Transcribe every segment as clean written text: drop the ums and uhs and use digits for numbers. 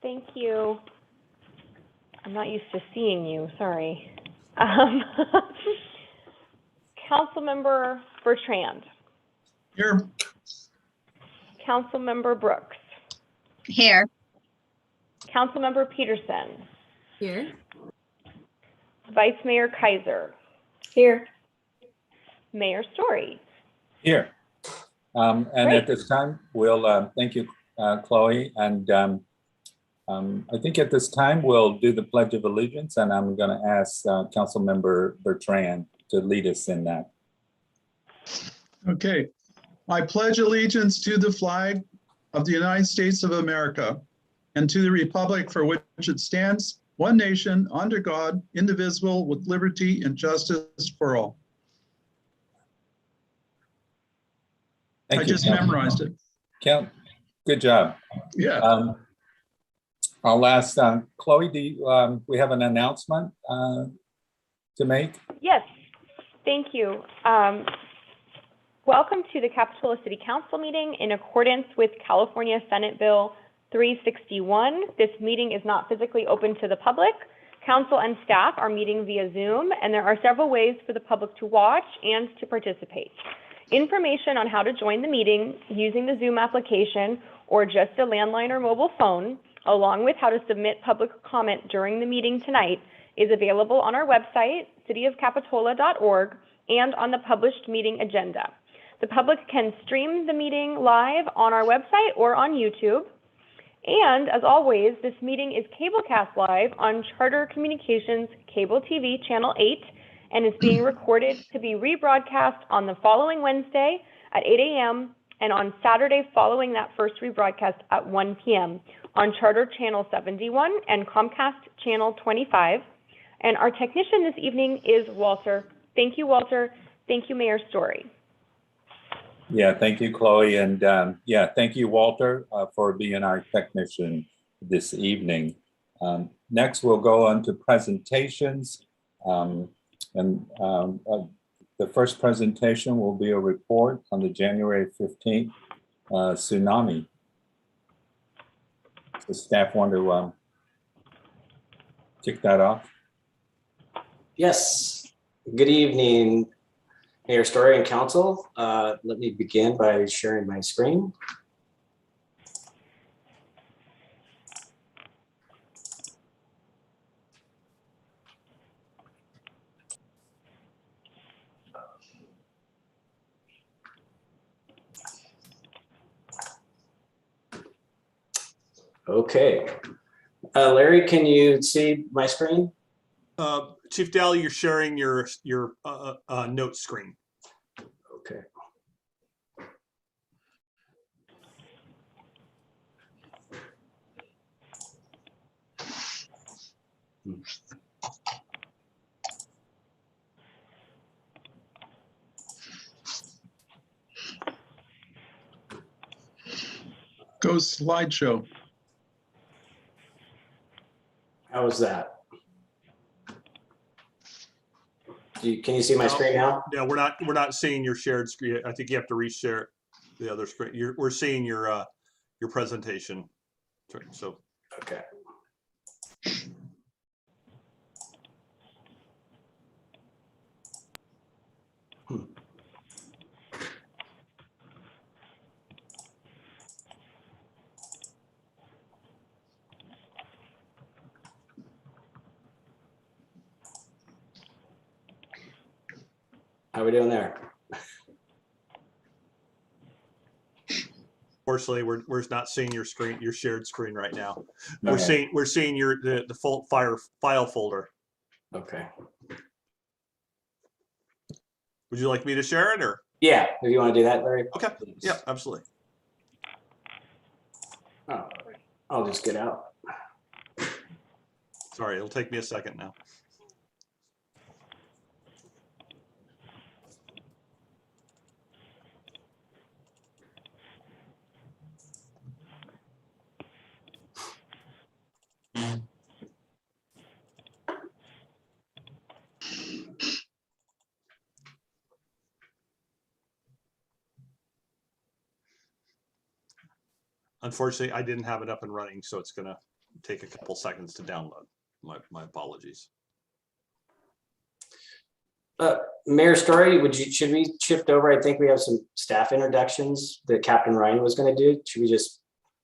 Thank you. I'm not used to seeing you, sorry. Councilmember Bertrand. Here. Councilmember Brooks. Here. Councilmember Peterson. Here. Vice Mayor Kaiser. Here. Mayor Story. Here. And Great. at this time, we'll thank you, Chloe. And I think at this time, we'll do the Pledge of Allegiance, and I'm going to ask Councilmember Bertrand to lead us in that. Okay. I pledge allegiance to the flag of the United States of America and to the republic for which it stands, one nation, under God, indivisible, with liberty and justice for all. Thank I you, just memorized it. Good job. Yeah. I'll ask Chloe, do we have an announcement to make? Yes, thank you. Welcome to the Capitola City Council meeting in accordance with California Senate Bill 361. This meeting is not physically open to the public. Council and staff are meeting via Zoom, and there are several ways for the public to watch and to participate. Information on how to join the meeting using the Zoom application or just a landline or mobile phone, along with how to submit public comment during the meeting tonight, is available on our website, cityofcapitola.org, and on the published meeting agenda. The public can stream the meeting live on our website or on YouTube. And as always, this meeting is cablecast live on Charter Communications Cable TV Channel 8 and is being recorded to be rebroadcast on the following Wednesday at 8 a.m. and on Saturday following that first rebroadcast at 1 p.m. on Charter Channel 71 and Comcast Channel 25. And our technician this evening is Walter. Thank you, Walter. Thank you, Mayor Story. Yeah, thank you, Chloe. And yeah, thank you, Walter, for being our technician this evening. Next, we'll go on to presentations. The first presentation will be a report on the January 15th tsunami. Does staff want to kick that off? Yes. Good evening, Mayor Story and Council. Let me begin by sharing my screen. Okay. Larry, can you see my screen? Chief Daly, you're sharing your notes screen. Okay. Go slideshow. How was that? Can you see my screen now? Yeah, we're not seeing your shared screen. I think you have to reshare the other screen. We're seeing your presentation. So okay. How are we doing there? unfortunately, we're not seeing your screen, your shared screen right now. Okay. We're seeing your the full file folder. Okay. Would you like me to share it, or? Yeah, if you want to do that, Larry. Okay. Please. Yeah, absolutely. Oh, I'll just get out. Sorry, it'll take me a second now. Unfortunately, I didn't have it up and running, so it's going to take a couple seconds to download. My apologies. Mayor Story, should we shift over? I think we have some staff introductions that Captain Ryan was going to do. Should we just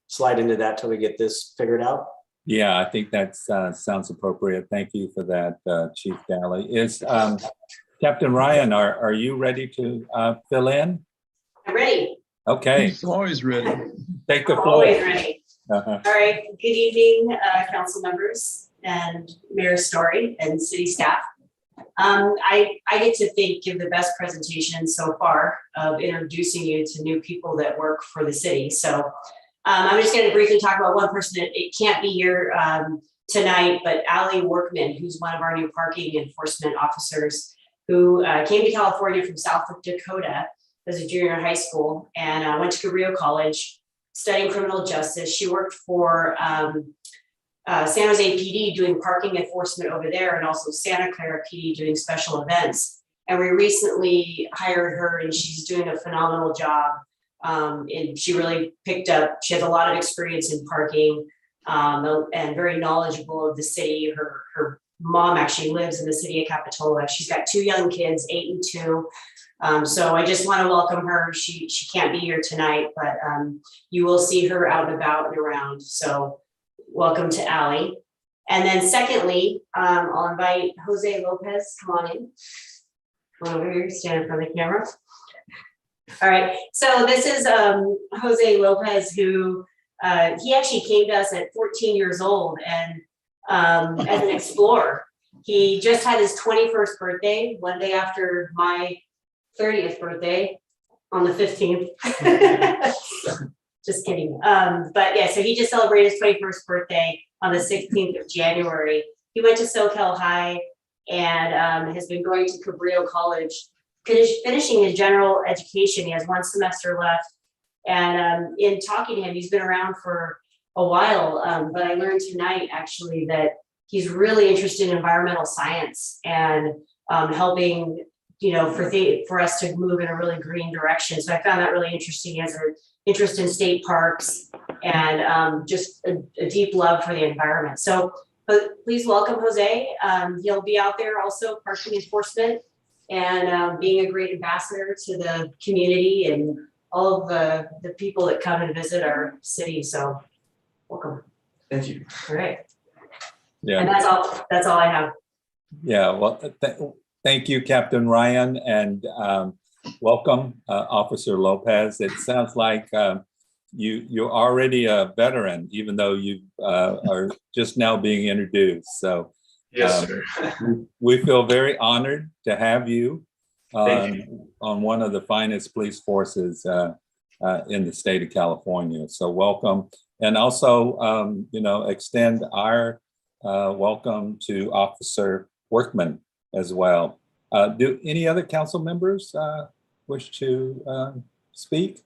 slide into that till we get this figured out? Yeah, I think that sounds appropriate. Thank you for that, Chief Daly. Is Captain Ryan, are you ready to fill in? I'm ready. Okay, He's always ready. take the I'm floor. always ready. Uh-huh. All right. Good evening, council members and Mayor Story and city staff. I get to give the best presentation so far of introducing you to new people that work for the city. So I'm just going to briefly talk about one person that it can't be here tonight, but Allie Workman, who's one of our new parking enforcement officers, who came to California from South Dakota as a junior in high school and went to Cabrillo College studying criminal justice. She worked for San Jose PD doing parking enforcement over there, and also Santa Clara PD doing special events. And we recently hired her, and she's doing a phenomenal job. And she really picked up, she has a lot of experience in parking and very knowledgeable of the city. Her mom actually lives in the city of Capitola. She's got 2 young kids, 8 and 2. So I just want to welcome her. She can't be here tonight, but you will see her out and about and around. So welcome to Allie. And then secondly, I'll invite Jose Lopez, come on in. Come on over here, stand in front of the camera. All right, so this is Jose Lopez, who he actually came to us at 14 years old and as an explorer. He just had his 21st birthday, one day after my 30th birthday on the 15th. Just kidding. But yeah, so he just celebrated his 21st birthday on the 16th of January. He went to SoCal High and has been going to Cabrillo College, finishing his general education. He has 1 semester left. And in talking to him, he's been around for a while, but I learned tonight actually that he's really interested in environmental science and helping, for us to move in a really green direction. So I found that really interesting. He has an interest in state parks and just a deep love for the environment. So please welcome Jose. He'll be out there also parking enforcement and being a great ambassador to the community and all of the people that come and visit our city. So welcome. Thank you. All right. Yeah. And that's all I have. Yeah, well, thank you, Captain Ryan, and welcome, Officer Lopez. It sounds like you're already a veteran, even though you are just now being introduced. So Yes, sir. we feel very honored to have you on one of the finest police forces in the state of California. So welcome, and also extend our welcome to Officer Workman as well. Do any other council members wish to speak?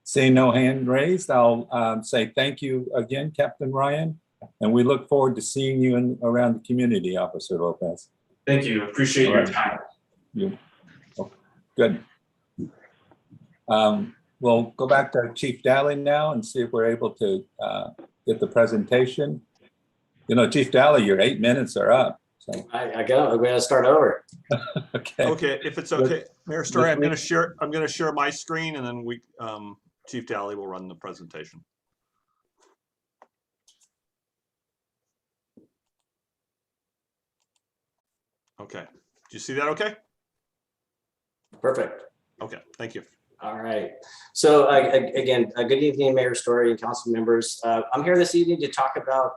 Seeing no hand raised, I'll say thank you again, Captain Ryan, and we look forward to seeing you around the community, Officer Lopez. Thank you. Appreciate your time. Good. We'll go back to Chief Daly now and see if we're able to get the presentation. Chief Daly, your 8 minutes are up. So. I'm gonna start over. Okay. Okay, if it's okay, Mayor Story, I'm gonna share my screen, and then Chief Daly will run the presentation. Okay, do you see that okay? Perfect. Okay, thank you. All right. So again, good evening, Mayor Story and council members. I'm here this evening to talk about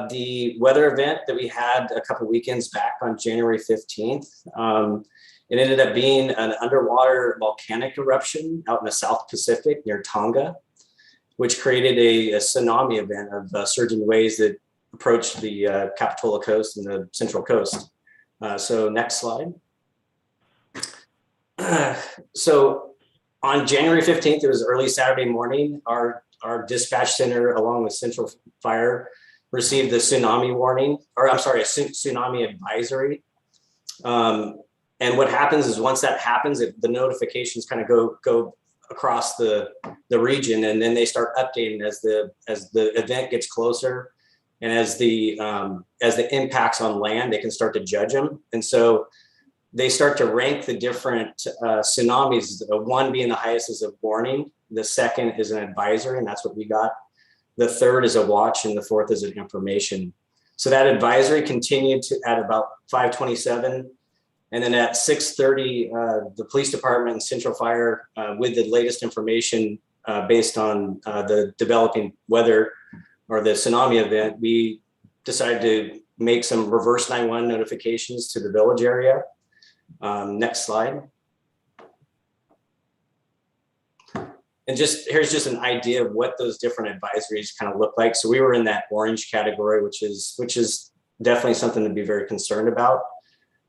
the weather event that we had a couple weekends back on January 15th. It ended up being an underwater volcanic eruption out in the South Pacific near Tonga, which created a tsunami event of surging waves that approached the Capitola coast and the Central Coast. So next slide. So on January 15th, it was early Saturday morning, our dispatch center along with Central Fire received the tsunami warning, or I'm sorry, a tsunami advisory. And what happens is once that happens, the notifications kind of go across the region, and then they start updating as the event gets closer, and as the impacts on land, they can start to judge them. And so they start to rank the different tsunamis, one being the highest is a warning, the second is an advisory, and that's what we got. The third is a watch, and the fourth is an information. So that advisory continued to at about 5:27. And then at 6:30, the police department and Central Fire, with the latest information based on the developing weather or the tsunami event, we decided to make some reverse 911 notifications to the village area. Next slide. And here's just an idea of what those different advisories kind of look like. So we were in that orange category, which is definitely something to be very concerned about.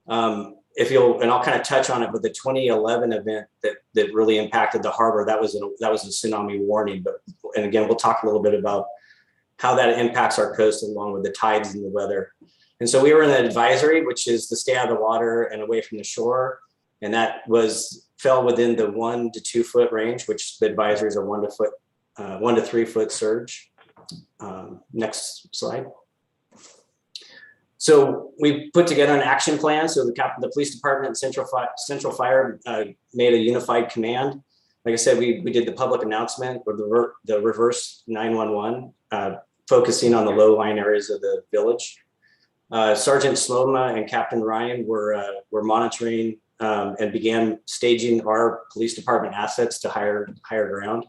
And I'll kind of touch on it, but the 2011 event that really impacted the harbor, that was a tsunami warning. And again, we'll talk a little bit about how that impacts our coast along with the tides and the weather. And so we were in the advisory, which is to stay out of the water and away from the shore. And that fell within the 1 to 2 foot range, which the advisories are 1 to 3 foot surge. Next slide. So we put together an action plan. So the police department and Central Fire made a unified command. Like I said, we did the public announcement or the reverse 911, focusing on the low-lying areas of the village. Sergeant Sloma and Captain Ryan were monitoring and began staging our police department assets to higher ground.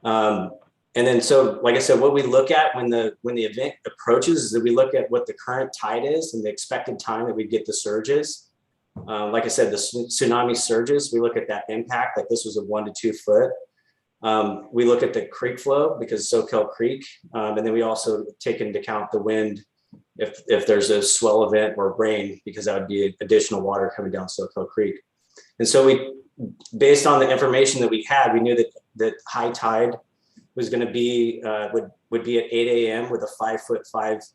And then, so like I said, what we look at when the event approaches is that we look at what the current tide is and the expected time that we get the surges. Like I said, the tsunami surges, we look at that impact, like this was a 1 to 2 foot. We look at the creek flow because Soquel Creek, and then we also take into account the wind if there's a swell event or rain, because that would be additional water coming down Soquel Creek. And so based on the information that we had, we knew that high tide was going to be would be at 8 a.m. with a 5'5"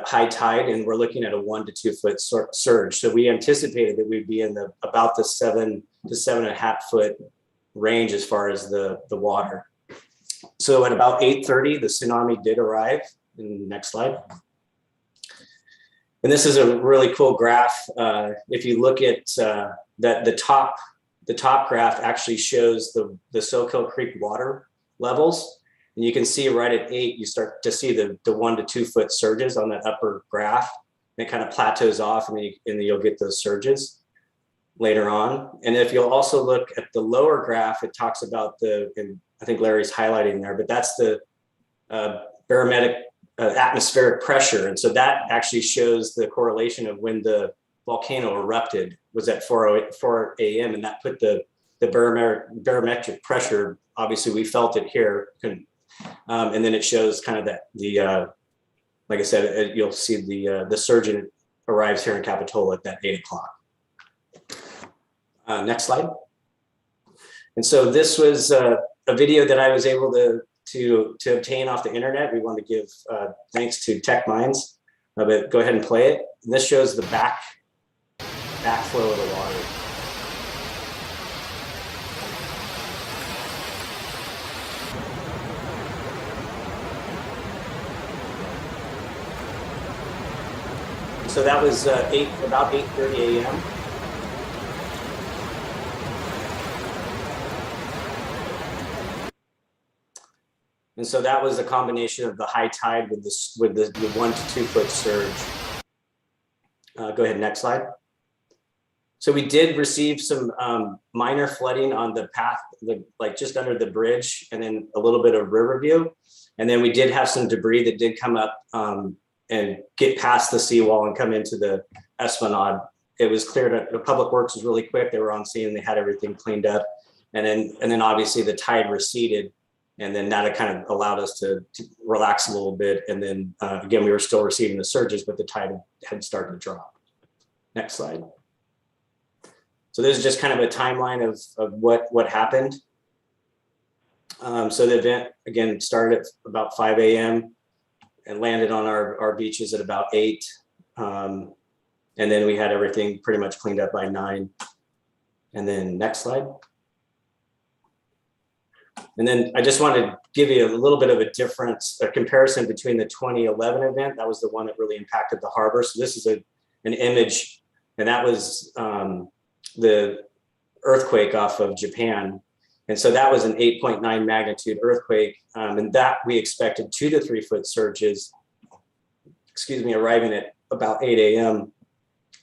high tide, and we're looking at a 1 to 2 foot surge. So we anticipated that we'd be in about the 7 to 7.5 foot range as far as the water. So at about 8:30, the tsunami did arrive. Next slide. And this is a really cool graph. If you look at the top graph actually shows the Soquel Creek water levels. And you can see right at 8, you start to see the 1 to 2 foot surges on that upper graph. And it kind of plateaus off, and then you'll get those surges later on. And if you'll also look at the lower graph, it talks about and I think Larry's highlighting there, but that's the barometric atmospheric pressure. And so that actually shows the correlation of when the volcano erupted was at 4 a.m. And that put the barometric pressure, obviously we felt it here. And then it shows kind of like I said, you'll see the surgeon arrives here in Capitola at that 8 o'clock. Next slide. And so this was a video that I was able to obtain off the internet. We want to give thanks to Tech Minds, but go ahead and play it. And this shows the backflow of the water. So that was about 8:30 a.m. And so that was a combination of the high tide with the 1 to 2 foot surge. Go ahead, next slide. So we did receive some minor flooding on the path, like just under the bridge, and then a little bit of river view. And then we did have some debris that did come up and get past the seawall and come into the esplanade. It was cleared. The public works was really quick. They were on scene and they had everything cleaned up. And then obviously the tide receded. And then that kind of allowed us to relax a little bit. And then again, we were still receiving the surges, but the tide had started to drop. Next slide. So this is just kind of a timeline of what happened. So the event, again, started at about 5 a.m. and landed on our beaches at about 8. And then we had everything pretty much cleaned up by 9. And then next slide. And then I just wanted to give you a little bit of a difference, a comparison between the 2011 event. That was the one that really impacted the harbor. So this is an image, and that was the earthquake off of Japan. And so that was an 8.9 magnitude earthquake. And that we expected 2 to 3 foot surges, arriving at about 8 a.m.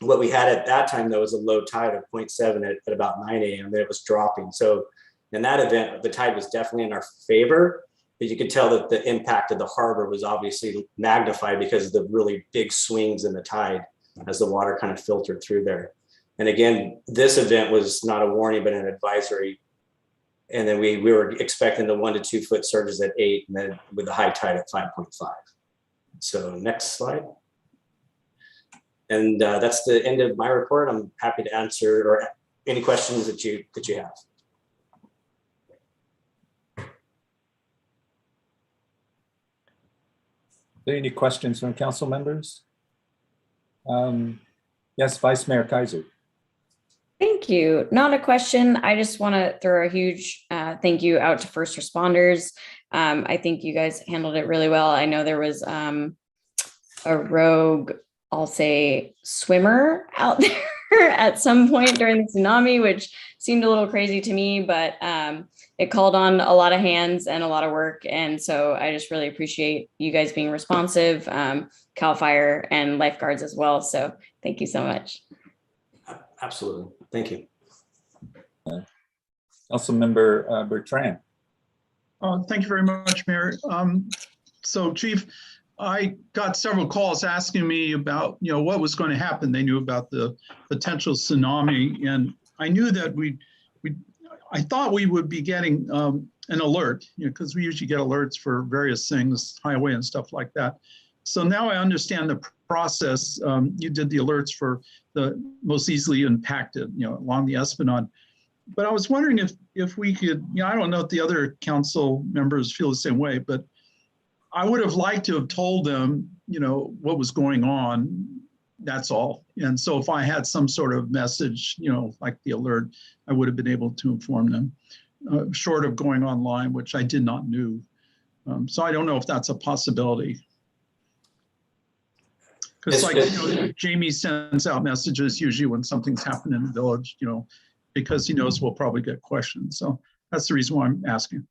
What we had at that time, though, was a low tide of 0.7 at about 9 a.m. Then it was dropping. So in that event, the tide was definitely in our favor, but you could tell that the impact of the harbor was obviously magnified because of the really big swings in the tide as the water kind of filtered through there. And again, this event was not a warning, but an advisory. And then we were expecting the 1 to 2 foot surges at 8, and then with the high tide at 5.5. So next slide. And that's the end of my report. I'm happy to answer or any questions that you have. Any questions from council members? Yes, Vice Mayor Kaiser. Thank you. Not a question. I just want to throw a huge thank you out to first responders. I think you guys handled it really well. I know there was a rogue, I'll say, swimmer out there at some point during the tsunami, which seemed a little crazy to me, but it called on a lot of hands and a lot of work. And so I just really appreciate you guys being responsive, CAL FIRE and lifeguards as well. So thank you so much. Absolutely. Thank you. Councilmember Bertrand. Thank you very much, Mayor. So Chief, I got several calls asking me about, what was going to happen. They knew about the potential tsunami, and I knew that I thought we would be getting an alert, because we usually get alerts for various things, highway and stuff like that. So now I understand the process. You did the alerts for the most easily impacted, along the Esplanade. But I was wondering if we could, I don't know if the other council members feel the same way, but I would have liked to have told them, what was going on. That's all. And so if I had some sort of message, like the alert, I would have been able to inform them, short of going online, which I did not know. So I don't know if that's a possibility. Because Jamie sends out messages usually when something's happened in the village, because he knows we'll probably get questions. So that's the reason why I'm asking.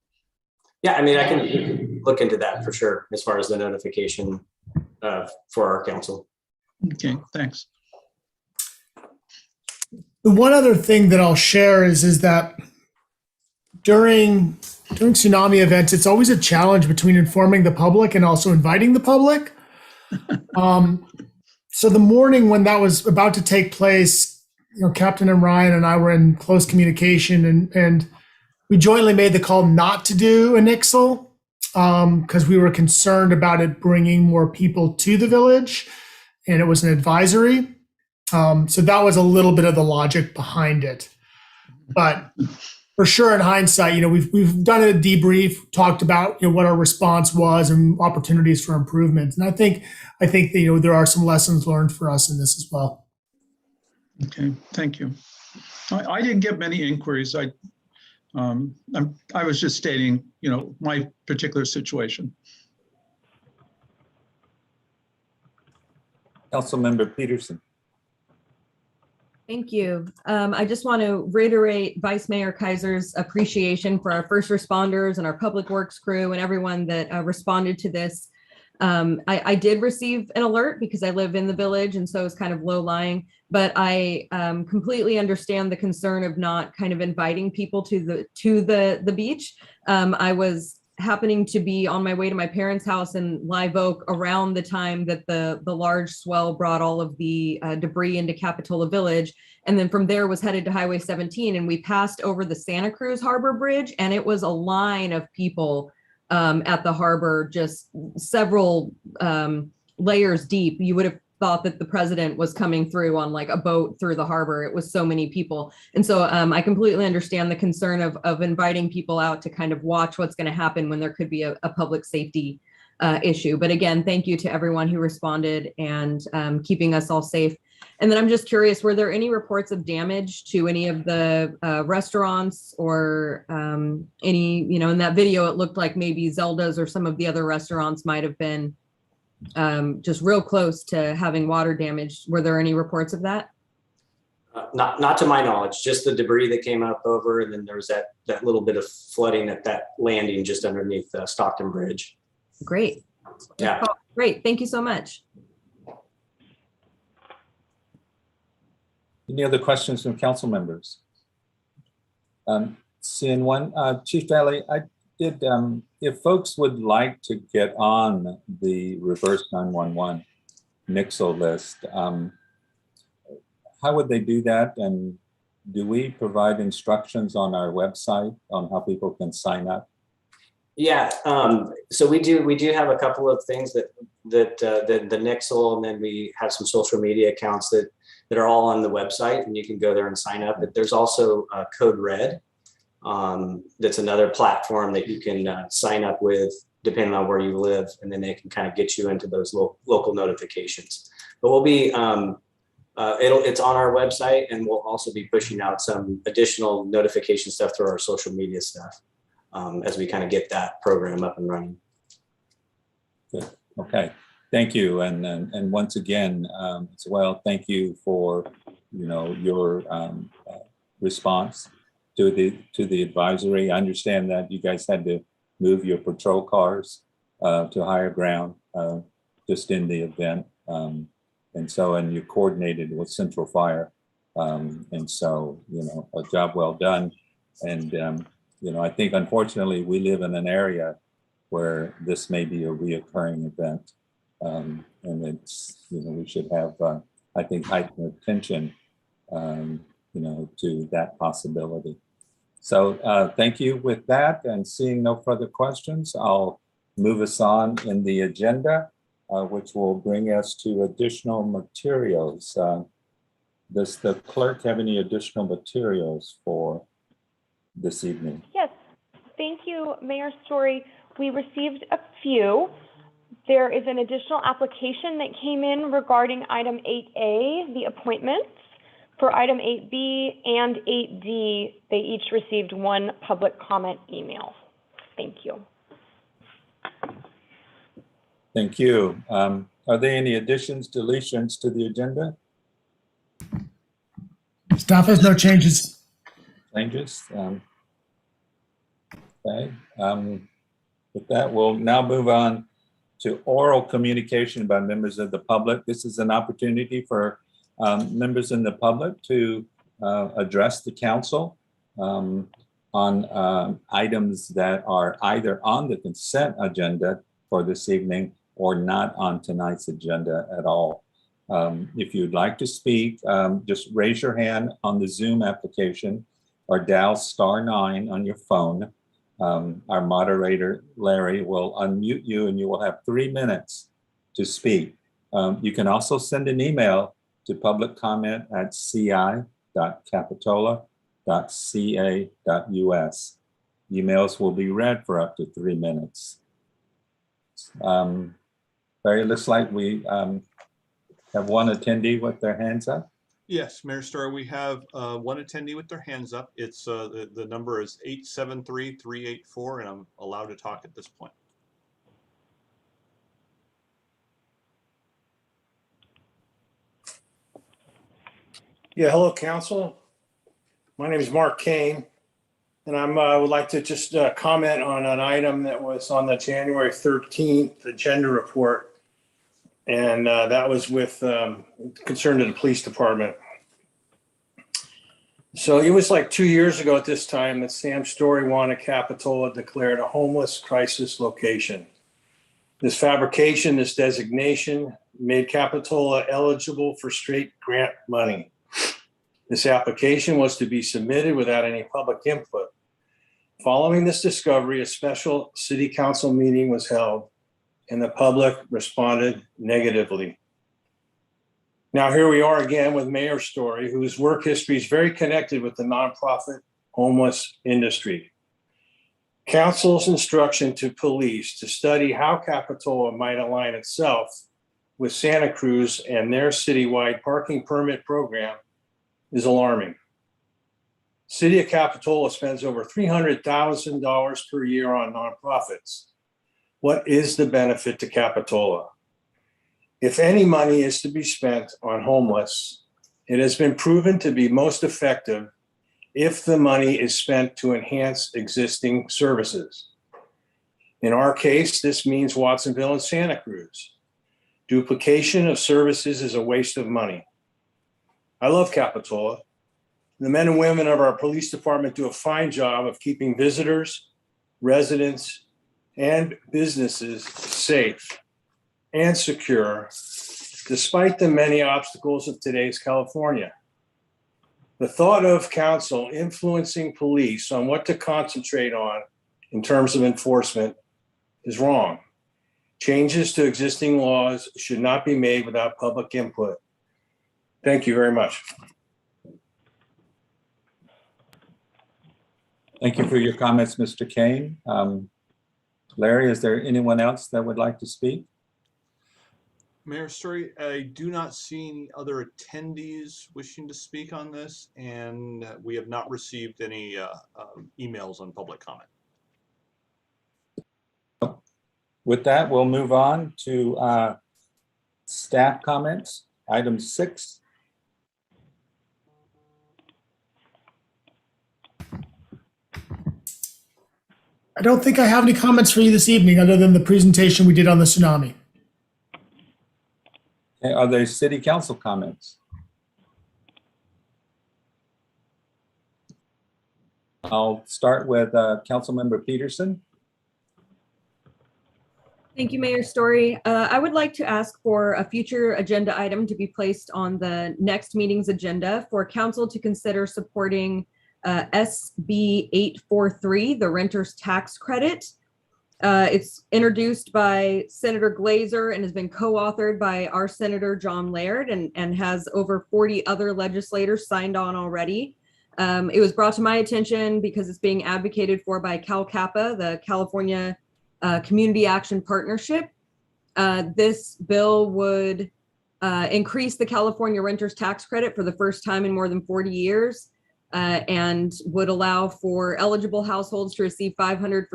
Yeah, I mean, I can look into that for sure, as far as the notification for our council. Okay, thanks. The one other thing that I'll share is that during tsunami events, it's always a challenge between informing the public and also inviting the public. So the morning when that was about to take place, Captain and Ryan and I were in close communication, and we jointly made the call not to do an ICSL because we were concerned about it bringing more people to the village, and it was an advisory. So that was a little bit of the logic behind it. But for sure, in hindsight, we've done a debrief, talked about what our response was and opportunities for improvement. And I think that, there are some lessons learned for us in this as well. Okay, thank you. I didn't get many inquiries. I was just stating, my particular situation. Councilmember Peterson. Thank you. I just want to reiterate Vice Mayor Kaiser's appreciation for our first responders and our public works crew and everyone that responded to this. I did receive an alert because I live in the village, and so it's kind of low lying, but I completely understand the concern of not kind of inviting people to the beach. I was happening to be on my way to my parents' house in Live Oak around the time that the large swell brought all of the debris into Capitola Village. And then from there was headed to Highway 17, and we passed over the Santa Cruz Harbor Bridge, and it was a line of people at the harbor, just several layers deep. You would have thought that the president was coming through on like a boat through the harbor. It was so many people. And so I completely understand the concern of inviting people out to kind of watch what's going to happen when there could be a public safety issue. But again, thank you to everyone who responded and keeping us all safe. And then I'm just curious, were there any reports of damage to any of the restaurants or any, in that video, it looked like maybe Zelda's or some of the other restaurants might have been just real close to having water damage. Were there any reports of that? Not to my knowledge, just the debris that came up over, and then there was that little bit of flooding at that landing just underneath Stockton Bridge. Great. Yeah. Oh, great. Thank you so much. Any other questions from council members? Seeing one, Chief Daly, I did, if folks would like to get on the reverse 911 NIXL list, how would they do that? And do we provide instructions on our website on how people can sign up? Yeah, so we do have a couple of things that the NIXL, and then we have some social media accounts that are all on the website, and you can go there and sign up. But there's also Code Red. That's another platform that you can sign up with depending on where you live, and then they can kind of get you into those local notifications. But we'll be it's on our website, and we'll also be pushing out some additional notification stuff through our social media stuff as we kind of get that program up and running. Good. Okay, thank you, and once again as well, thank you for your response to the advisory. I understand that you guys had to move your patrol cars to higher ground just in the event. And you coordinated with Central Fire. And so, a job well done. And, I think unfortunately we live in an area where this may be a reoccurring event. And it's, we should have, I think, heightened attention, to that possibility. So thank you with that, and seeing no further questions, I'll move us on in the agenda. Which will bring us to additional materials. Does the clerk have any additional materials for this evening? Yes, thank you, Mayor Story. We received a few. There is an additional application that came in regarding item 8A, the appointments. For item 8B and 8D, they each received one public comment email. Thank you. Thank you. Are there any additions, deletions to the agenda? Staff has no changes. Changes? Okay. With that, we'll now move on to oral communication by members of the public. This is an opportunity for members in the public to address the council on items that are either on the consent agenda for this evening or not on tonight's agenda at all. If you'd like to speak, just raise your hand on the Zoom application or dial *9 on your phone. Our moderator, Larry, will unmute you and you will have 3 minutes to speak. You can also send an email to publiccomment@ci.capitola.ca.us. Emails will be read for up to 3 minutes. Barry, it looks like we have one attendee with their hands up. Yes, Mayor Starr, we have one attendee with their hands up. It's the number is 873-384, and I'm allowed to talk at this point. Yeah, hello, council. My name is Mark Kane, and I would like to just comment on an item that was on the January 13th agenda report. And that was with concern to the police department. So it was like 2 years ago at this time that Sam Story wanted Capitola declared a homeless crisis location. This fabrication, this designation made Capitola eligible for straight grant money. This application was to be submitted without any public input. Following this discovery, a special city council meeting was held and the public responded negatively. Now here we are again with Mayor Story, whose work history is very connected with the nonprofit homeless industry. Council's instruction to police to study how Capitola might align itself with Santa Cruz and their citywide parking permit program is alarming. City of Capitola spends over $300,000 per year on nonprofits. What is the benefit to Capitola? If any money is to be spent on homeless, it has been proven to be most effective if the money is spent to enhance existing services. In our case, this means Watsonville and Santa Cruz. Duplication of services is a waste of money. I love Capitola. The men and women of our police department do a fine job of keeping visitors, residents, and businesses safe and secure, despite the many obstacles of today's California. The thought of council influencing police on what to concentrate on in terms of enforcement is wrong. Changes to existing laws should not be made without public input. Thank you very much. Thank you for your comments, Mr. Kane. Larry, is there anyone else that would like to speak? Mayor Story, I do not see any other attendees wishing to speak on this, and we have not received any emails on public comment. With that, we'll move on to staff comments. Item 6. I don't think I have any comments for you this evening other than the presentation we did on the tsunami. Okay, are there city council comments? I'll start with Councilmember Peterson. Thank you, Mayor Story. I would like to ask for a future agenda item to be placed on the next meeting's agenda for council to consider supporting SB 843, the renter's tax credit. It's introduced by Senator Glazer and has been co-authored by our Senator John Laird and has over 40 other legislators signed on already. It was brought to my attention because it's being advocated for by CalCAPA, the California Community Action Partnership. This bill would increase the California renter's tax credit for the first time in more than 40 years. And would allow for eligible households to receive $500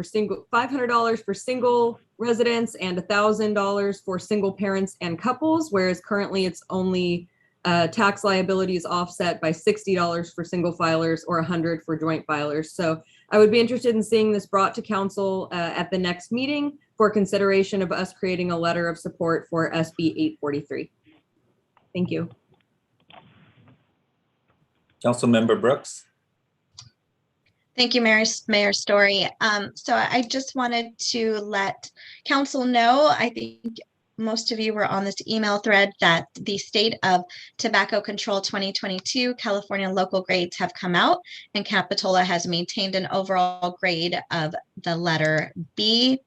for single residents and $1,000 for single parents and couples, whereas currently it's only tax liability is offset by $60 for single filers or $100 for joint filers. So I would be interested in seeing this brought to council at the next meeting for consideration of us creating a letter of support for SB 843. Thank you. Councilmember Brooks. Thank you, Mayor Story. So I just wanted to let council know, I think most of you were on this email thread, that the State of Tobacco Control 2022 California local grades have come out, and Capitola has maintained an overall grade of the letter B.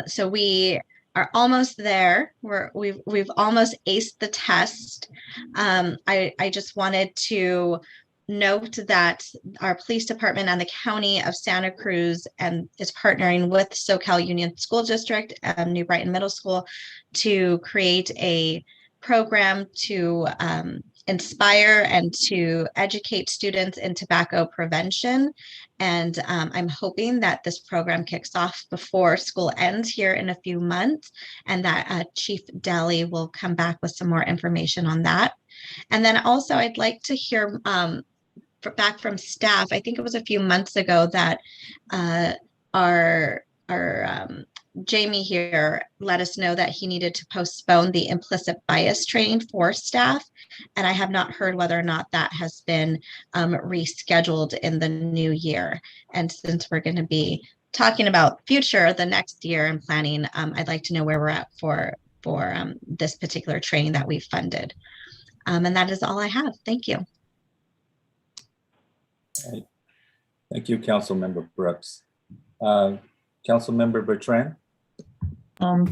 So we are almost there. We've almost aced the test. I just wanted to note that our police department and the county of Santa Cruz is partnering with SoCal Union School District and New Brighton Middle School to create a program to inspire and to educate students in tobacco prevention. And I'm hoping that this program kicks off before school ends here in a few months, and that Chief Daly will come back with some more information on that. And then also I'd like to hear back from staff. I think it was a few months ago that our Jamie here let us know that he needed to postpone the implicit bias training for staff. And I have not heard whether or not that has been rescheduled in the new year. And since we're going to be talking about the next year and planning, I'd like to know where we're at for this particular training that we've funded. And that is all I have. Thank you. Right. Thank you, Councilmember Brooks. Councilmember Bertrand.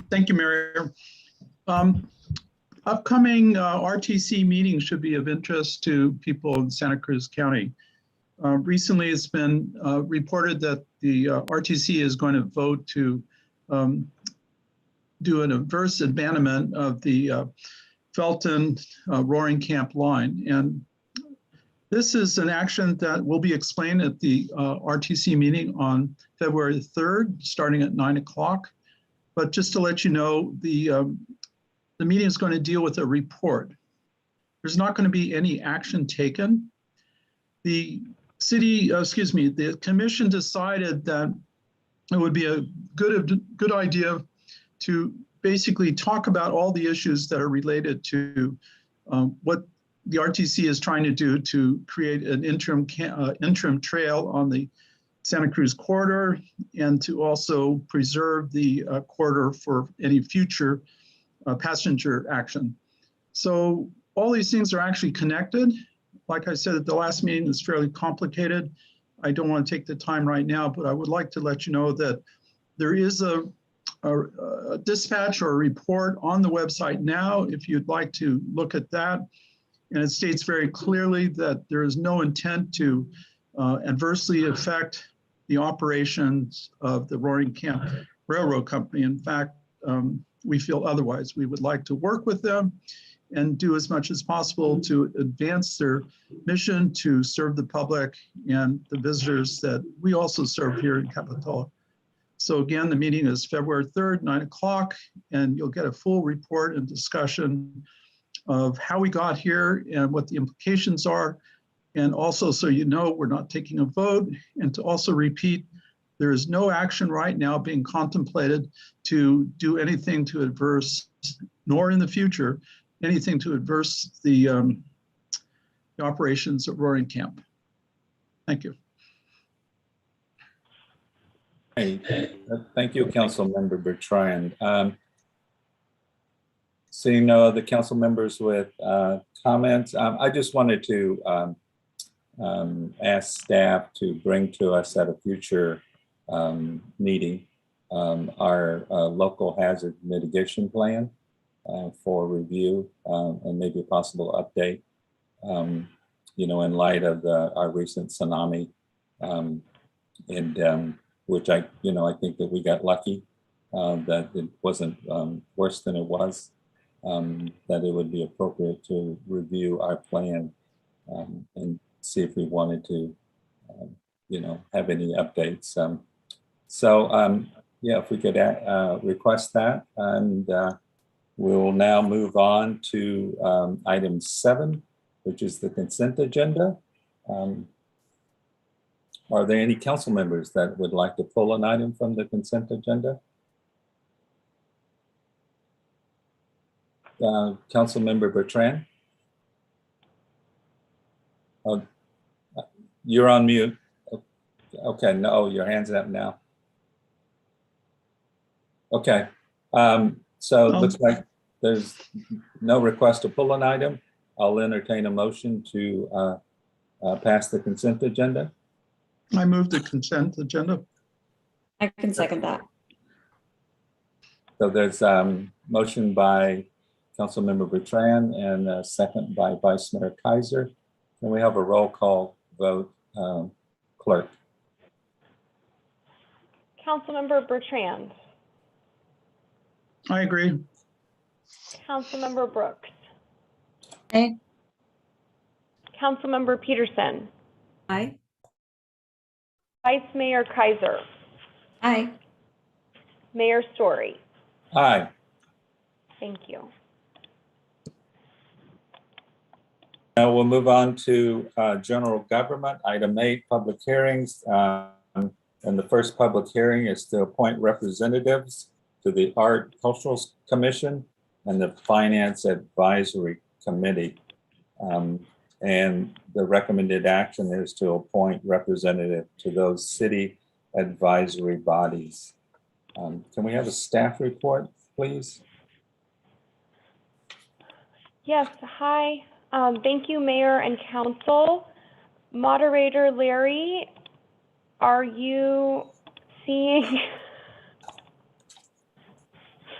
Thank you, Mayor. Upcoming RTC meetings should be of interest to people in Santa Cruz County. Recently, it's been reported that the RTC is going to vote to do an adverse abandonment of the Felton Roaring Camp line. And this is an action that will be explained at the RTC meeting on February 3rd, starting at 9 o'clock. But just to let you know, the meeting is going to deal with a report. There's not going to be any action taken. The commission decided that it would be a good idea to basically talk about all the issues that are related to what the RTC is trying to do to create an interim trail on the Santa Cruz corridor, and to also preserve the corridor for any future passenger action. So all these things are actually connected. Like I said at the last meeting, it's fairly complicated. I don't want to take the time right now, but I would like to let you know that there is a dispatch or a report on the website now, if you'd like to look at that. And it states very clearly that there is no intent to adversely affect the operations of the Roaring Camp Railroad Company. In fact, we feel otherwise. We would like to work with them and do as much as possible to advance their mission to serve the public and the visitors that we also serve here in Capitola. So again, the meeting is February 3rd, 9 o'clock, and you'll get a full report and discussion of how we got here and what the implications are. And also, so you know, we're not taking a vote. And to also repeat, there is no action right now being contemplated to do anything to adverse, nor in the future, anything to adverse the operations of Roaring Camp. Thank you. Hey, thank you, Councilmember Bertrand. Seeing no other council members with comments, I just wanted to ask staff to bring to us at a future meeting our local hazard mitigation plan for review and maybe a possible update, you know, in light of our recent tsunami, and which I think that we got lucky that it wasn't worse than it was, that it would be appropriate to review our plan and see if we wanted to, have any updates. Yeah, if we could request that, and we'll now move on to item 7, which is the consent agenda. Are there any council members that would like to pull an item from the consent agenda? Councilmember Bertrand? Oh, you're on mute. Okay, no, your hand's up now. Okay, so it looks like there's no request to pull an item. I'll entertain a motion to pass the consent agenda. I move the consent agenda. I can second that. So there's motion by Councilmember Bertrand and a second by Vice Mayor Kaiser. Can we have a roll call vote, clerk? Councilmember Bertrand. I agree. Councilmember Brooks. Aye. Councilmember Peterson. Aye. Vice Mayor Kaiser. Aye. Mayor Story. Aye. Thank you. Now we'll move on to general government, item 8, public hearings. And the first public hearing is to appoint representatives to the Art Cultural Commission and the Finance Advisory Committee. And the recommended action is to appoint representative to those city advisory bodies. Can we have a staff report, please? Yes, hi. Thank you, Mayor and Council. Moderator Larry, are you seeing?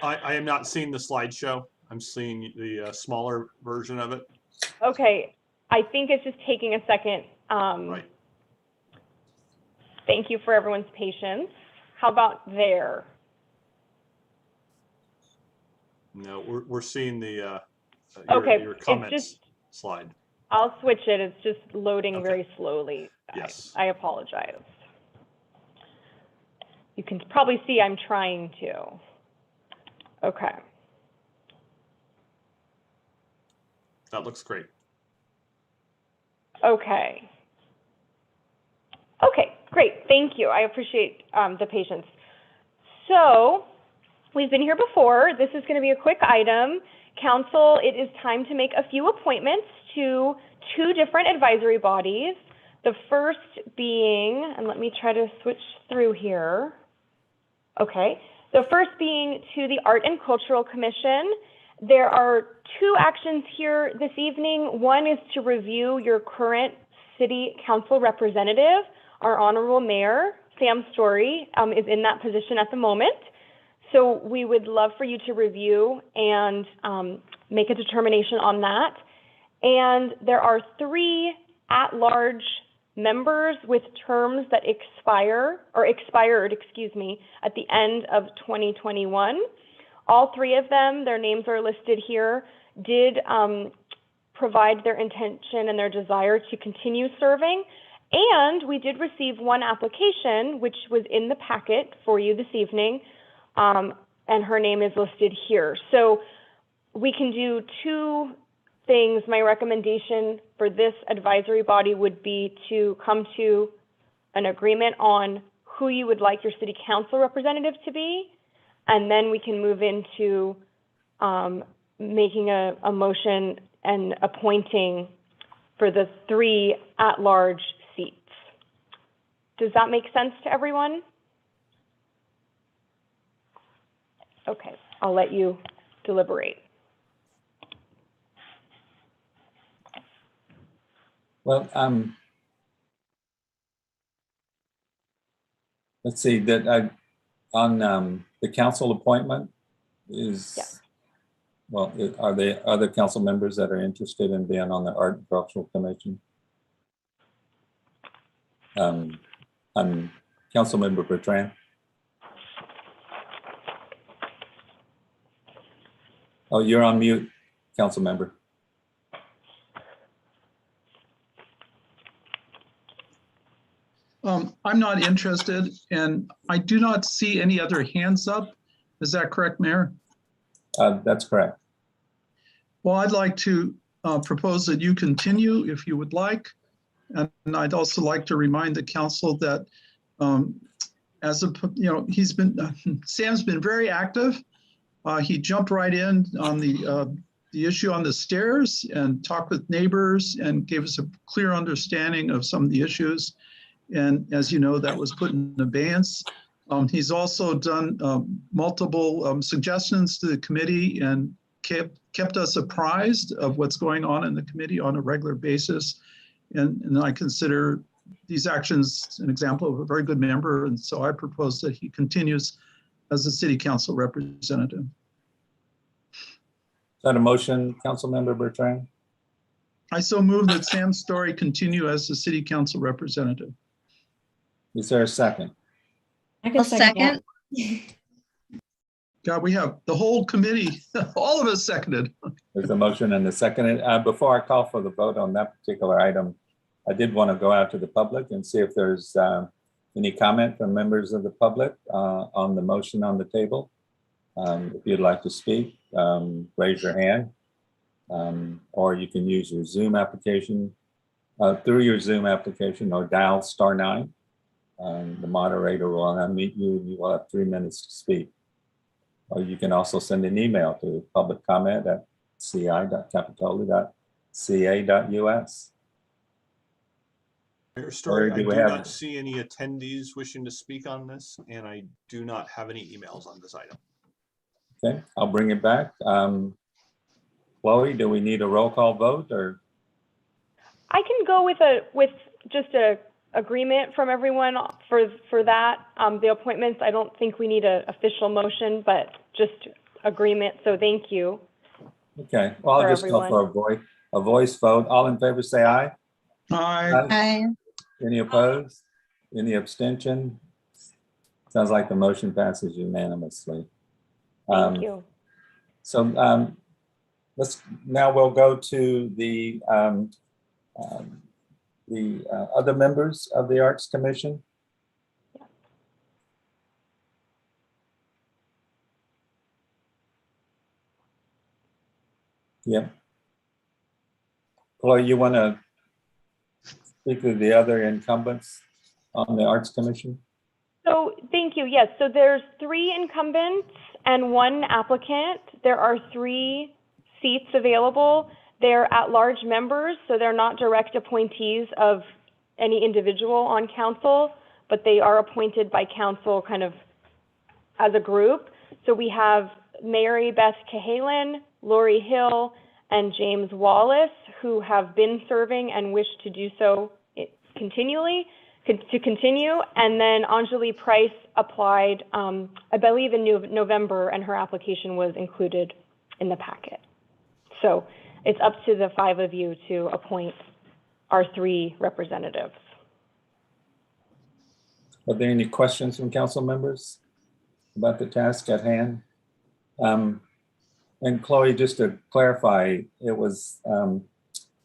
I am not seeing the slideshow. I'm seeing the smaller version of it. Okay, I think it's just taking a second. Right. Thank you for everyone's patience. How about there? No, we're seeing the Okay, your it's comments just, slide. I'll switch it. It's just loading Okay. very slowly. Yes. I apologize. You can probably see I'm trying to. Okay. That looks great. Okay. Okay, great. Thank you. I appreciate the patience. So we've been here before. This is going to be a quick item. Council, it is time to make a few appointments to 2 different advisory bodies. The first being, and let me try to switch through here. Okay. The first being to the Art and Cultural Commission. There are 2 actions here this evening. One is to review your current city council representative. Our honorable mayor, Sam Story, is in that position at the moment. So we would love for you to review and make a determination on that. And there are 3 at-large members with terms that expired, at the end of 2021. All 3 of them, their names are listed here, did provide their intention and their desire to continue serving. And we did receive 1 application, which was in the packet for you this evening, and her name is listed here. So we can do 2 things. My recommendation for this advisory body would be to come to an agreement on who you would like your city council representative to be, and then we can move into making a motion and appointing for the 3 at-large seats. Does that make sense to everyone? Okay, I'll let you deliberate. Well, let's see that on the council appointment is, Yeah. well, are there other council members that are interested in being on the Art and Cultural Commission? I'm Councilmember Bertrand. Oh, you're on mute, council member. I'm not interested, and I do not see any other hands up. Is that correct, Mayor? That's correct. Well, I'd like to propose that you continue if you would like. And I'd also like to remind the council that Sam's been very active. He jumped right in on the issue on the stairs and talked with neighbors and gave us a clear understanding of some of the issues. And as you know, that was put in abeyance. He's also done multiple suggestions to the committee and kept us apprised of what's going on in the committee on a regular basis. And I consider these actions an example of a very good member. And so I propose that he continues as a city council representative. Is that a motion, Councilmember Bertrand? I so move that Sam Story continue as the city council representative. Is there a second? I can I'll second. God, we have the whole committee, all of us seconded. There's a motion and a second. Before I call for the vote on that particular item, I did want to go out to the public and see if there's any comment from members of the public on the motion on the table. If you'd like to speak, raise your hand, or you can use your Zoom application, through your Zoom application, or dial *9. The moderator will unmute you and you will have 3 minutes to speak. Or you can also send an email to publiccomment@ci.capitola.ca.us. Mayor Story, I do do we have- not see any attendees wishing to speak on this, and I do not have any emails on this item. Okay, I'll bring it back. Chloe, do we need a roll call vote or? I can go with just a agreement from everyone for that. The appointments, I don't think we need an official motion, but just agreement. So thank you. Okay, well, I'll just go for a voice vote. All in favor, say aye. Aye. Aye. Any opposed? Any abstention? Sounds like the motion passes unanimously. Thank you. So we'll go to the other members of the Arts Commission. Yep. Chloe, you want to speak to the other incumbents on the Arts Commission? So thank you. Yes, so there's 3 incumbents and 1 applicant. There are 3 seats available. They're at-large members, so they're not direct appointees of any individual on council, but they are appointed by council kind of as a group. So we have Mary Beth Cahalan, Lori Hill, and James Wallace, who have been serving and wish to do so to continue. And then Anjali Price applied, I believe in November, and her application was included in the packet. So it's up to the 5 of you to appoint our 3 representatives. Are there any questions from council members about the task at hand? And Chloe, just to clarify, it was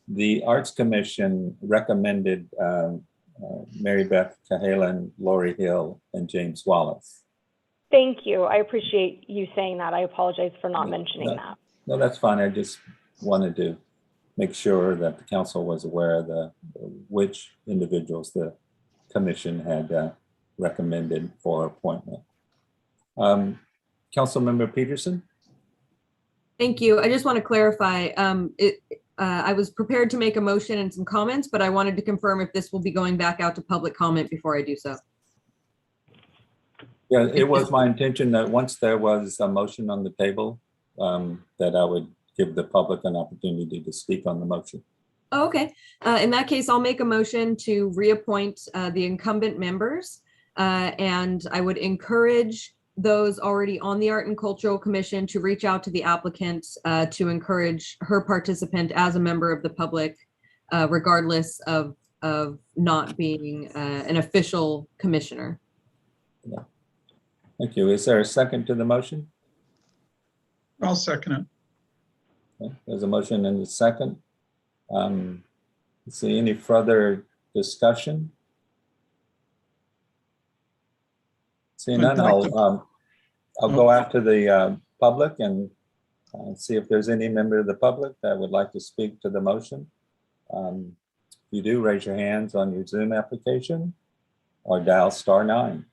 the Arts Commission recommended Mary Beth Cahalan, Lori Hill, and James Wallace. Thank you. I appreciate you saying that. I apologize for not mentioning that. No, that's fine. I just wanted to make sure that the council was aware of which individuals the commission had recommended for appointment. Councilmember Peterson? Thank you. I just want to clarify. I was prepared to make a motion and some comments, but I wanted to confirm if this will be going back out to public comment before I do so. Yeah, it was my intention that once there was a motion on the table, that I would give the public an opportunity to speak on the motion. Oh, okay. In that case, I'll make a motion to reappoint the incumbent members. And I would encourage those already on the Art and Cultural Commission to reach out to the applicant to encourage her participant as a member of the public, regardless of not being an official commissioner. Yeah. Thank you. Is there a second to the motion? I'll second it. Okay. There's a motion and a second. Let's see, any further discussion? Seeing none, I'll go after the public and see if there's any member of the public that would like to speak to the motion. If you do, raise your hands on your Zoom application or dial *9.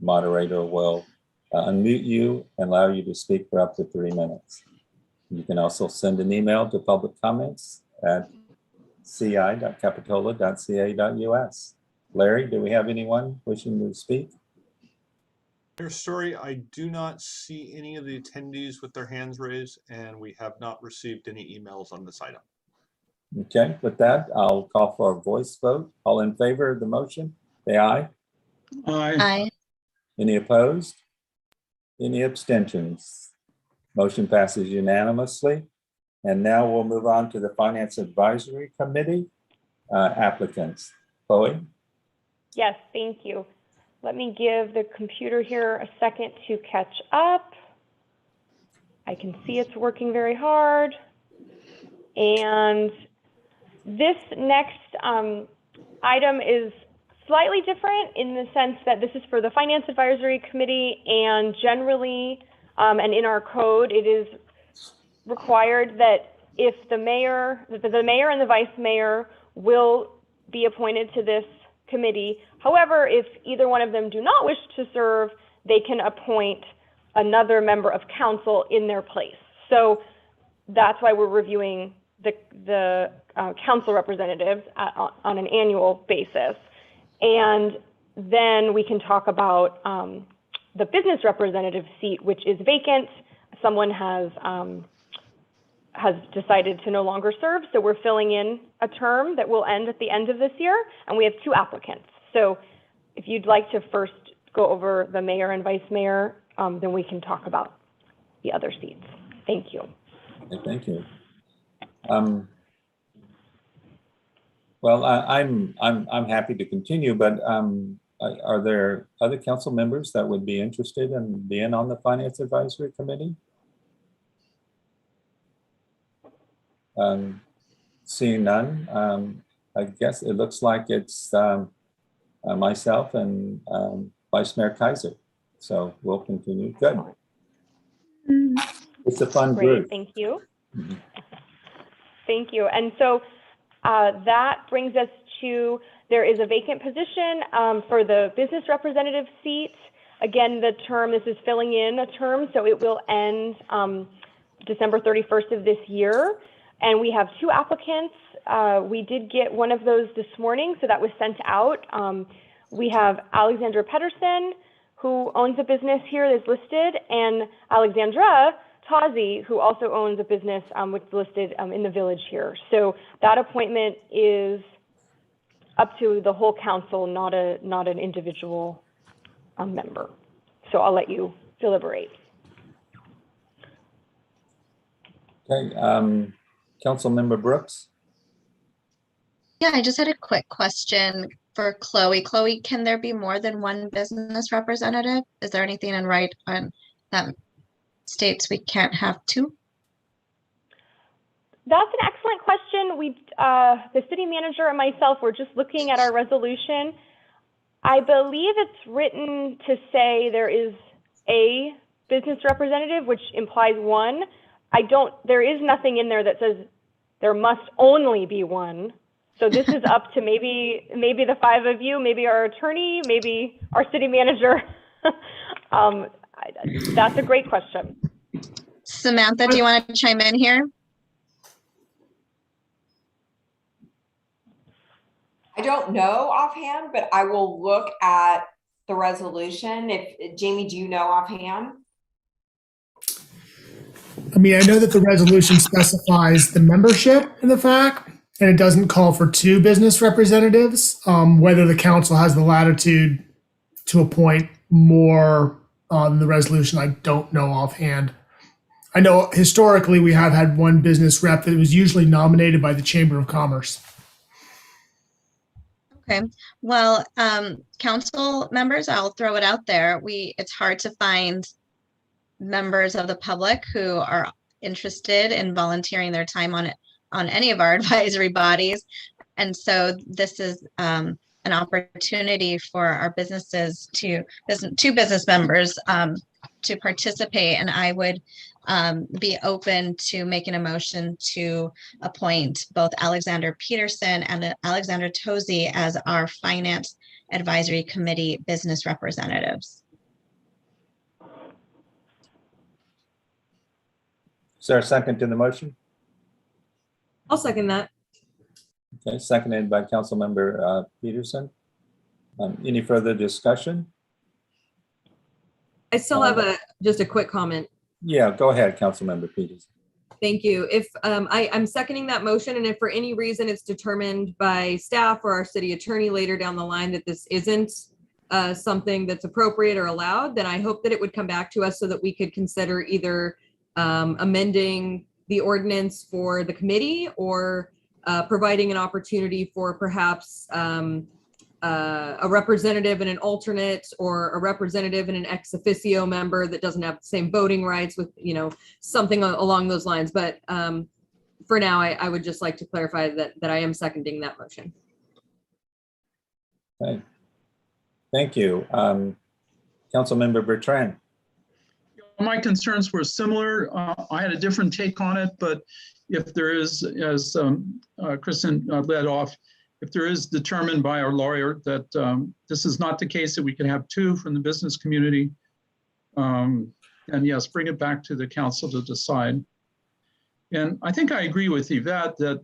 Moderator will unmute you and allow you to speak for up to 3 minutes. You can also send an email to public comments at ci.capitola.ca.us. Larry, do we have anyone wishing to speak? Mayor Story, I do not see any of the attendees with their hands raised, and we have not received any emails on this item. Okay, with that, I'll call for a voice vote. All in favor of the motion, say aye. Aye. Aye. Any opposed? Any abstentions? Motion passes unanimously. And now we'll move on to the Finance Advisory Committee applicants. Chloe? Yes, thank you. Let me give the computer here a second to catch up. I can see it's working very hard. And this next item is slightly different in the sense that this is for the Finance Advisory Committee, and generally, and in our code, it is required that if the mayor and the vice mayor will be appointed to this committee. However, if either one of them do not wish to serve, they can appoint another member of council in their place. So that's why we're reviewing the council representatives on an annual basis. And then we can talk about the business representative seat, which is vacant. Someone has decided to no longer serve, so we're filling in a term that will end at the end of this year, and we have 2 applicants. So if you'd like to first go over the mayor and vice mayor, then we can talk about the other seats. Thank you. Okay, thank you. Well, I'm happy to continue, but are there other council members that would be interested in being on the Finance Advisory Committee? Seeing none, I guess it looks like it's myself and Vice Mayor Kaiser. So we'll continue. Good. It's a fun Great, group. thank you. Mhm. Thank you. And so that brings us to, there is a vacant position for the business representative seat. Again, the term, this is filling in a term, so it will end December 31st of this year. And we have 2 applicants. We did get one of those this morning, so that was sent out. We have Alexandra Pedersen, who owns a business here that's listed, and Alexandra Tazi, who also owns a business which is listed in the village here. So that appointment is up to the whole council, not an individual member. So I'll let you deliberate. Okay, Councilmember Brooks. Yeah, I just had a quick question for Chloe. Chloe, can there be more than one business representative? Is there anything in right on that states we can't have 2? That's an excellent question. The city manager and myself were just looking at our resolution. I believe it's written to say there is a business representative, which implies 1. There is nothing in there that says there must only be 1. So this is up to maybe the 5 of you, maybe our attorney, maybe our city manager. That's a great question. Samantha, do you want to chime in here? I don't know offhand, but I will look at the resolution. If Jamie, do you know offhand? I mean, I know that the resolution specifies the membership in the FAC, and it doesn't call for 2 business representatives. Whether the council has the latitude to appoint more on the resolution, I don't know offhand. I know historically we have had 1 business rep that was usually nominated by the Chamber of Commerce. Okay, well, council members, I'll throw it out there. It's hard to find members of the public who are interested in volunteering their time on any of our advisory bodies. And so this is an opportunity for our businesses two business members to participate. And I would be open to making a motion to appoint both Alexander Peterson and Alexandra Tozy as our Finance Advisory Committee business representatives. Is there a second to the motion? I'll second that. Okay, seconded by Councilmember Peterson. Any further discussion? I still have just a quick comment. Yeah, go ahead, Councilmember Peterson. Thank you. If I'm seconding that motion, and if for any reason it's determined by staff or our city attorney later down the line that this isn't something that's appropriate or allowed, then I hope that it would come back to us so that we could consider either amending the ordinance for the committee or providing an opportunity for perhaps a representative and an alternate, or a representative and an ex officio member that doesn't have the same voting rights, with, something along those lines. But for now, I would just like to clarify that I am seconding that motion. Okay. Thank you. Councilmember Bertrand. My concerns were similar. I had a different take on it, but if there is, as Kristen led off, if there is determined by our lawyer that this is not the case, that we can have 2 from the business community, and yes, bring it back to the council to decide. And I think I agree with Yvette that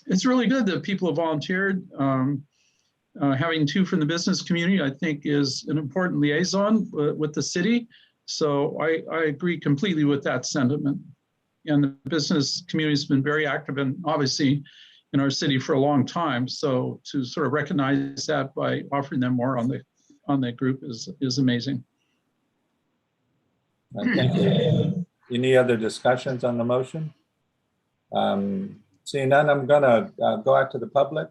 it's really good that people have volunteered. Having 2 from the business community, I think, is an important liaison with the city. So I agree completely with that sentiment. And the business community has been very active and obviously in our city for a long time. So to sort of recognize that by offering them more on the group is amazing. Thank you. Any other discussions on the motion? Seeing none, I'm gonna go out to the public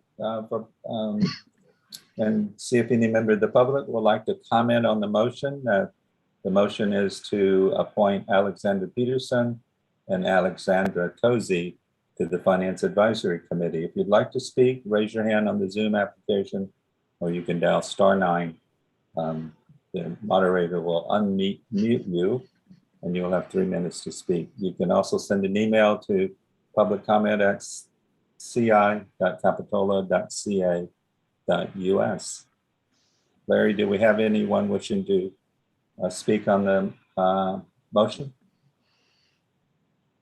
and see if any member of the public would like to comment on the motion. The motion is to appoint Alexander Peterson and Alexandra Cozy to the Finance Advisory Committee. If you'd like to speak, raise your hand on the Zoom application, or you can dial *9. The moderator will unmute you, and you'll have 3 minutes to speak. You can also send an email to publiccomment@ci.capitola.ca.us. Larry, do we have anyone wishing to speak on the motion?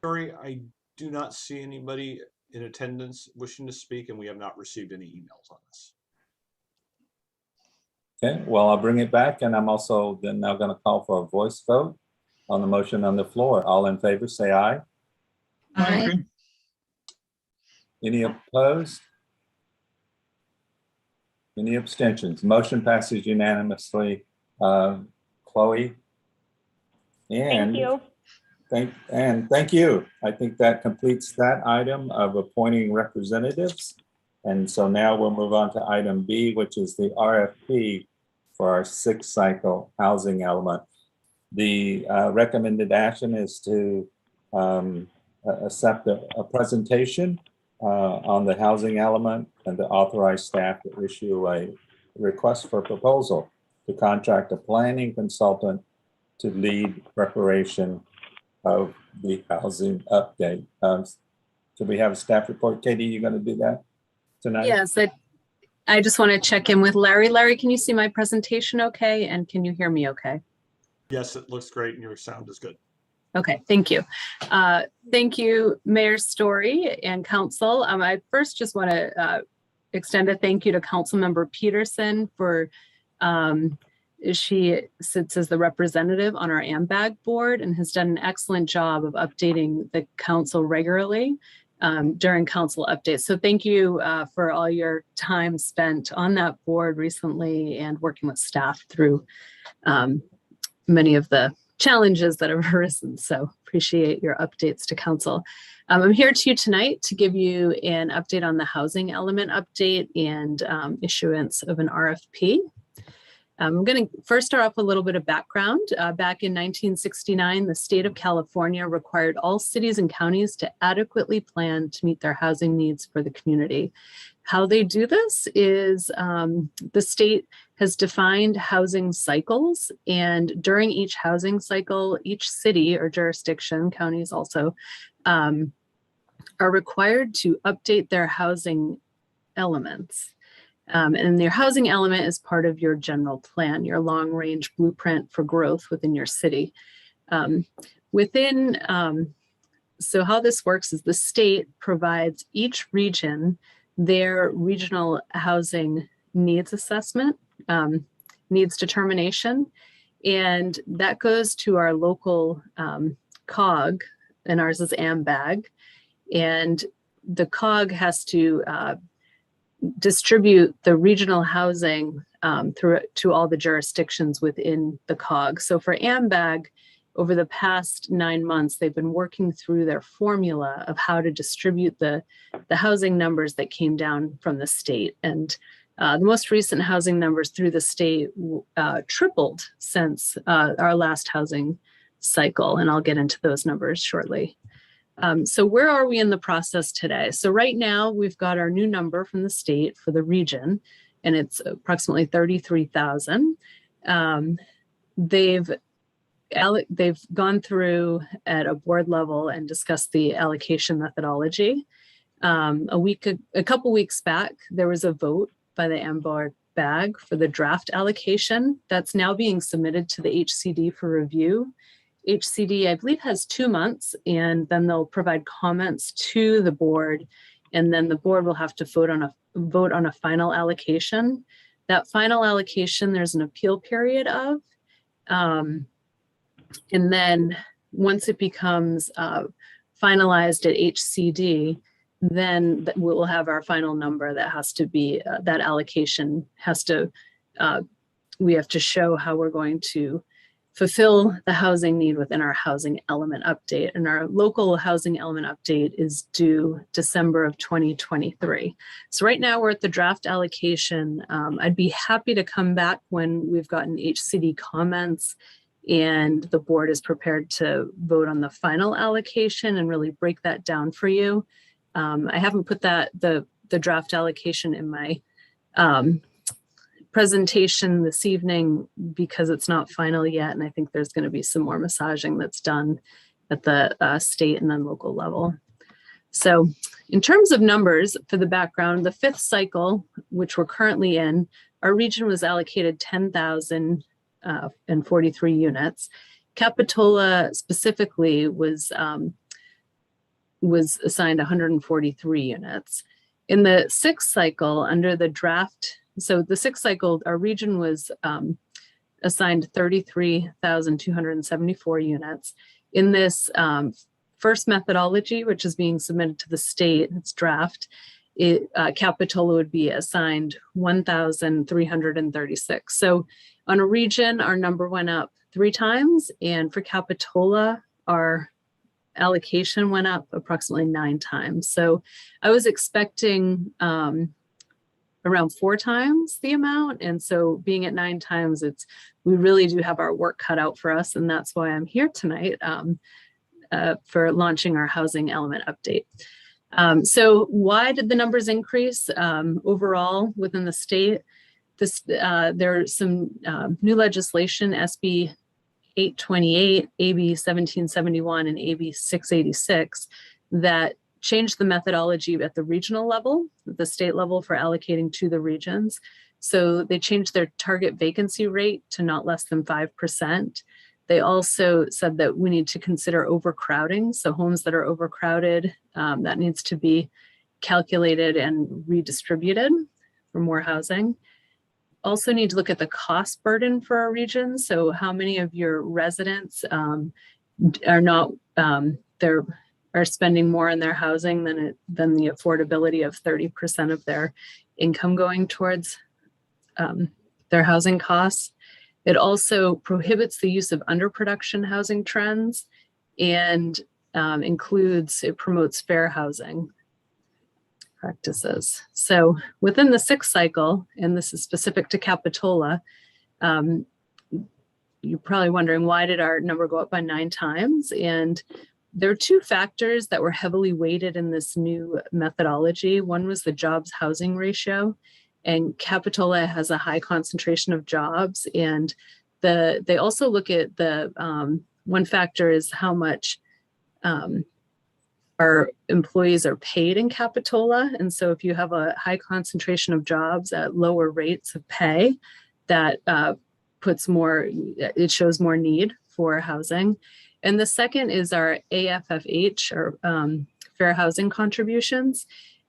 Sorry, I do not see anybody in attendance wishing to speak, and we have not received any emails on this. Okay, well, I'll bring it back, and I'm also then now going to call for a voice vote on the motion on the floor. All in favor, say aye. Aye. Any opposed? Any abstentions? Motion passes unanimously. Chloe? Thank you. Thank you. I think that completes that item of appointing representatives. And so now we'll move on to item B, which is the RFP for our 6th cycle housing element. The recommended action is to accept a presentation on the housing element and to authorize staff to issue a request for proposal to contract a planning consultant to lead preparation of the housing update. So we have a staff report. Katie, you going to do that tonight? Yes, I just want to check in with Larry. Larry, can you see my presentation okay? And can you hear me okay? Yes, it looks great and your sound is good. Okay, thank you. Thank you, Mayor Story and Council. I first just want to extend a thank you to Councilmember Peterson for she sits as the representative on our AMBAG board and has done an excellent job of updating the council regularly during council updates. So thank you for all your time spent on that board recently and working with staff through many of the challenges that have arisen. So appreciate your updates to council. I'm here to you tonight to give you an update on the housing element update and issuance of an RFP. I'm going to first start off with a little bit of background. Back in 1969, the state of California required all cities and counties to adequately plan to meet their housing needs for the community. How they do this is the state has defined housing cycles, and during each housing cycle, each city or jurisdiction, counties also, are required to update their housing elements. And your housing element is part of your general plan, your long-range blueprint for growth within your city. So how this works is the state provides each region their regional housing needs assessment, needs determination, and that goes to our local COG, and ours is AMBAG, and the COG has to distribute the regional housing through to all the jurisdictions within the COG. So for AMBAG, over the past 9 months, they've been working through their formula of how to distribute the housing numbers that came down from the state. And the most recent housing numbers through the state tripled since our last housing cycle. And I'll get into those numbers shortly. So where are we in the process today? So right now we've got our new number from the state for the region, and it's approximately 33,000. They've gone through at a board level and discussed the allocation methodology. A couple weeks back, there was a vote by the AMBAG for the draft allocation that's now being submitted to the HCD for review. HCD, I believe, has 2 months, and then they'll provide comments to the board, and then the board will have to vote on a final allocation. That final allocation, there's an appeal period of, and then once it becomes finalized at HCD, then we'll have our final number that has to be, that allocation has to, we have to show how we're going to fulfill the housing need within our housing element update. And our local housing element update is due December of 2023. So right now we're at the draft allocation. I'd be happy to come back when we've gotten HCD comments and the board is prepared to vote on the final allocation and really break that down for you. I haven't put the draft allocation in my presentation this evening because it's not final yet. And I think there's going to be some more massaging that's done at the state and then local level. So in terms of numbers for the background, the fifth cycle, which we're currently in, our region was allocated 10,043 units. Capitola specifically was assigned 143 units. In the sixth cycle under the draft, so the sixth cycle, our region was assigned 33,274 units. In this first methodology, which is being submitted to the state, it's draft, Capitola would be assigned 1,336. So on a region, our number went up 3 times, and for Capitola, our allocation went up approximately 9 times. So I was expecting around 4 times the amount. And so being at 9 times, we really do have our work cut out for us. And that's why I'm here tonight for launching our housing element update. So why did the numbers increase overall within the state? There's some new legislation, SB 828, AB 1771, and AB 686 that changed the methodology at the regional level, the state level for allocating to the regions. So they changed their target vacancy rate to not less than 5%. They also said that we need to consider overcrowding. So homes that are overcrowded, that needs to be calculated and redistributed for more housing. Also need to look at the cost burden for our region. So how many of your residents are spending more on their housing than the affordability of 30% of their income going towards their housing costs. It also prohibits the use of underproduction housing trends and it promotes fair housing practices. So within the sixth cycle, and this is specific to Capitola, you're probably wondering, why did our number go up by 9 times? And there are 2 factors that were heavily weighted in this new methodology. One was the jobs housing ratio, and Capitola has a high concentration of jobs. And they also look at the one factor is how much our employees are paid in Capitola. And so if you have a high concentration of jobs at lower rates of pay, that it shows more need for housing. And the second is our AFFH, or fair housing contributions.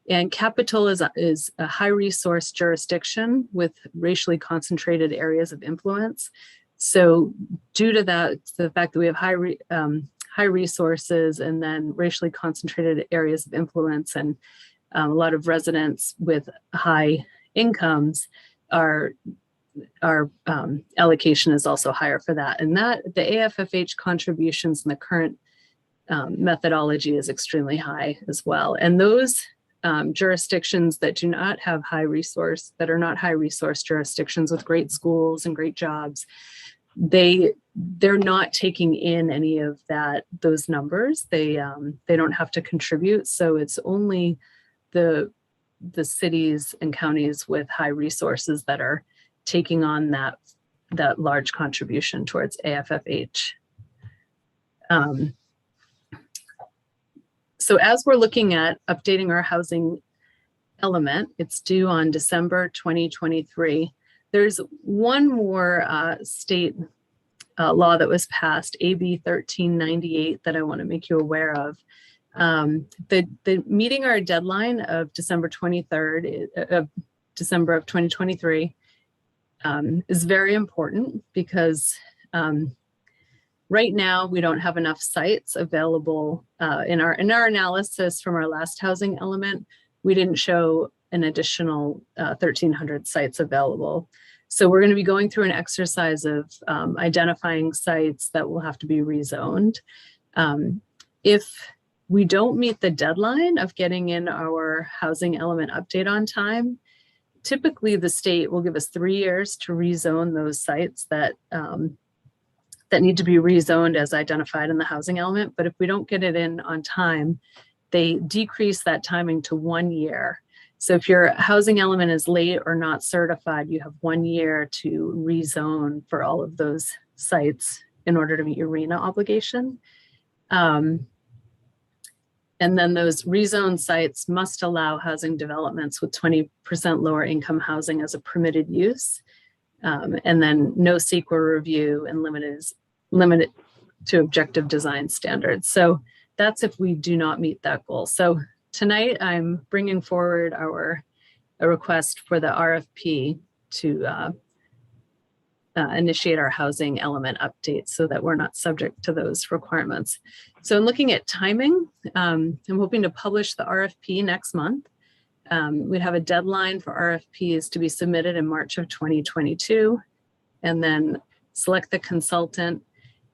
And Capitola is a high resource jurisdiction with racially concentrated areas of influence. So due to that, the fact that we have high resources and then racially concentrated areas of influence and a lot of residents with high incomes, our allocation is also higher for that. And the AFFH contributions in the current methodology is extremely high as well. And those jurisdictions that do not have that are not high resource jurisdictions with great schools and great jobs, they're not taking in any of those numbers. They don't have to contribute. So it's only the cities and counties with high resources that are taking on that large contribution towards AFFH. So as we're looking at updating our housing element, it's due on December 2023. There's one more state law that was passed, AB 1398, that I want to make you aware of. The meeting our deadline of December 23rd of December of 2023 is very important because right now we don't have enough sites available. In our analysis from our last housing element, we didn't show an additional 1,300 sites available. So we're going to be going through an exercise of identifying sites that will have to be rezoned. If we don't meet the deadline of getting in our housing element update on time, typically the state will give us 3 years to rezone those sites that that need to be rezoned as identified in the housing element. But if we don't get it in on time, they decrease that timing to 1 year. So if your housing element is late or not certified, you have 1 year to rezone for all of those sites in order to meet your RENA obligation. And then those rezoned sites must allow housing developments with 20% lower income housing as a permitted use. And then no CEQA review and limited to objective design standards. So that's if we do not meet that goal. So tonight I'm bringing forward a request for the RFP to initiate our housing element update so that we're not subject to those requirements. So in looking at timing, I'm hoping to publish the RFP next month. We'd have a deadline for RFPs to be submitted in March of 2022, and then select the consultant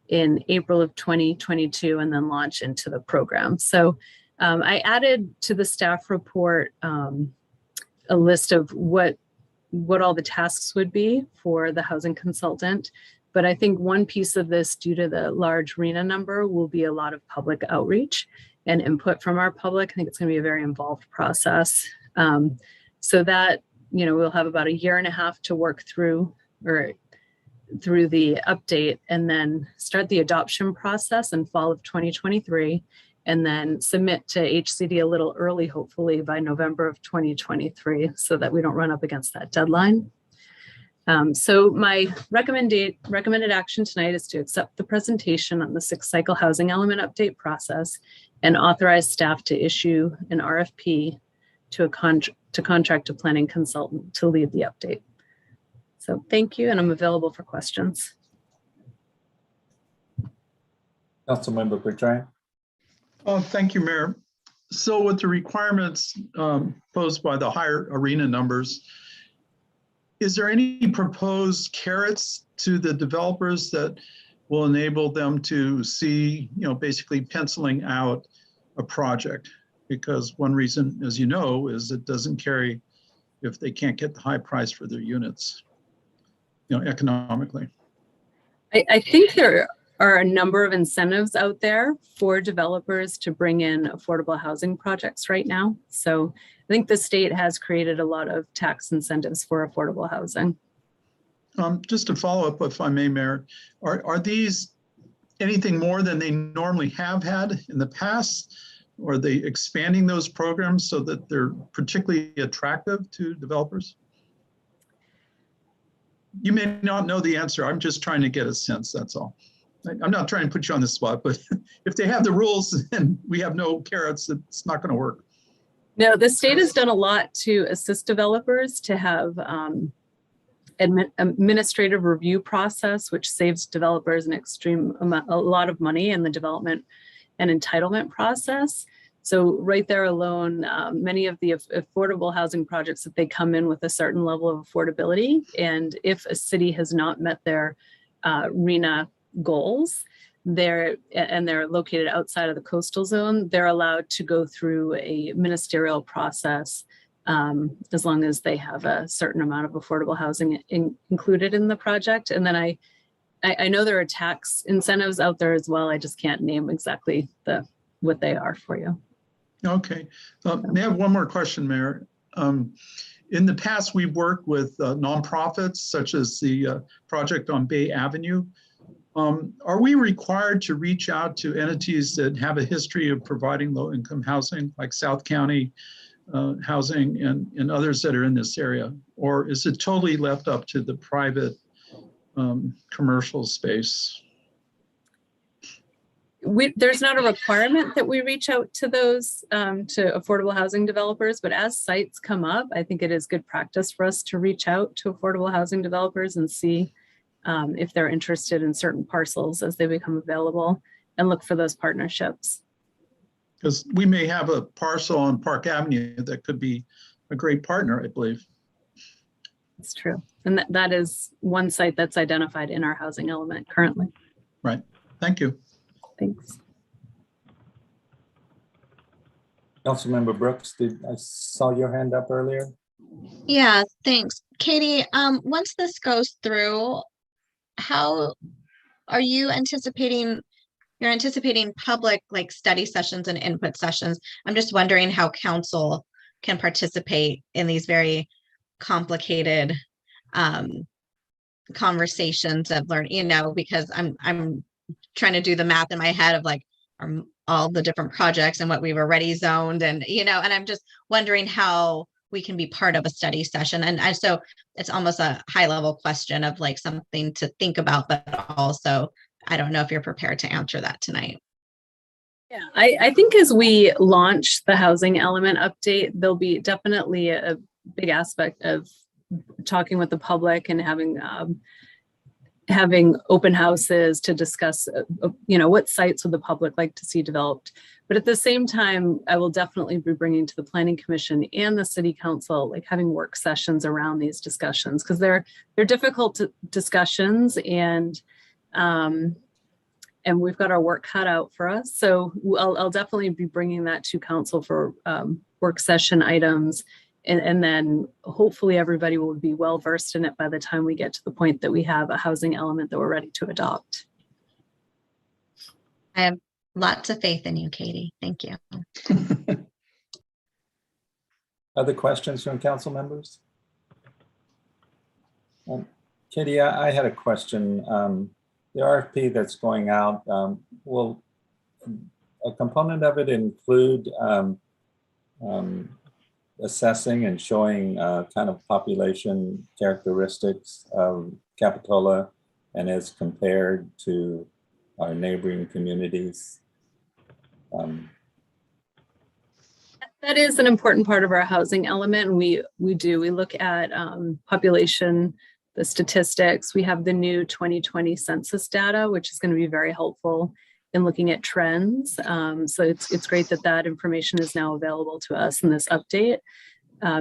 in April of 2022, and then launch into the program. So I added to the staff report a list of what all the tasks would be for the housing consultant. But I think one piece of this, due to the large RENA number, will be a lot of public outreach and input from our public. I think it's going to be a very involved process. So that, we'll have about 1.5 years to work through the update, and then start the adoption process in fall of 2023, and then submit to HCD a little early, hopefully by November of 2023, so that we don't run up against that deadline. So my recommended action tonight is to accept the presentation on the 6th cycle housing element update process and authorize staff to issue an RFP to contract a planning consultant to lead the update. So thank you, and I'm available for questions. Councilmember Bertrand. Oh, thank you, Mayor. So with the requirements posed by the higher arena numbers, is there any proposed carrots to the developers that will enable them to see, basically penciling out a project? Because one reason, as you know, is it doesn't carry if they can't get the high price for their units, economically. I think there are a number of incentives out there for developers to bring in affordable housing projects right now. So I think the state has created a lot of tax incentives for affordable housing. Just to follow up, if I may, Mayor, are these anything more than they normally have had in the past? Or are they expanding those programs so that they're particularly attractive to developers? You may not know the answer. I'm just trying to get a sense, that's all. I'm not trying to put you on the spot, but if they have the rules and we have no carrots, it's not going to work. No, the state has done a lot to assist developers to have administrative review process, which saves developers a lot of money in the development and entitlement process. So right there alone, many of the affordable housing projects, that they come in with a certain level of affordability, and if a city has not met their RENA goals, they're located outside of the coastal zone, they're allowed to go through a ministerial process as long as they have a certain amount of affordable housing included in the project. And then I know there are tax incentives out there as well. I just can't name exactly what they are for you. Okay. May I have one more question, Mayor? In the past, we've worked with nonprofits, such as the project on Bay Avenue. Are we required to reach out to entities that have a history of providing low-income housing, like South County Housing and others that are in this area? Or is it totally left up to the private commercial space? There's not a requirement that we reach out to those to affordable housing developers, but as sites come up, I think it is good practice for us to reach out to affordable housing developers and see if they're interested in certain parcels as they become available, and look for those partnerships. Because we may have a parcel on Park Avenue that could be a great partner, I believe. It's true. And that is one site that's identified in our housing element currently. Right. Thank you. Thanks. Councilmember Brooks, I saw your hand up earlier? Yeah, thanks. Katie, once this goes through, how are you anticipating, you're anticipating public like study sessions and input sessions? I'm just wondering how council can participate in these very complicated conversations of learning, you know, because I'm trying to do the math in my head of like all the different projects and what we've already zoned, and you know, and I'm just wondering how we can be part of a study session. And so it's almost a high level question of like something to think about, but also I don't know if you're prepared to answer that tonight. Yeah, I think as we launch the housing element update, there'll be definitely a big aspect of talking with the public and having open houses to discuss, you know, what sites would the public like to see developed. But at the same time, I will definitely be bringing to the Planning Commission and the City Council, like having work sessions around these discussions, because they're difficult discussions, and we've got our work cut out for us. So I'll definitely be bringing that to Council for work session items. And then hopefully everybody will be well versed in it by the time we get to the point that we have a housing element that we're ready to adopt. I have lots of faith in you, Katie. Thank you. Other questions from council members? Katie, I had a question. The RFP that's going out, will a component of it include assessing and showing kind of population characteristics of Capitola and as compared to our neighboring communities? That is an important part of our housing element. We look at population, the statistics. We have the new 2020 census data, which is going to be very helpful in looking at trends. So it's great that information is now available to us in this update.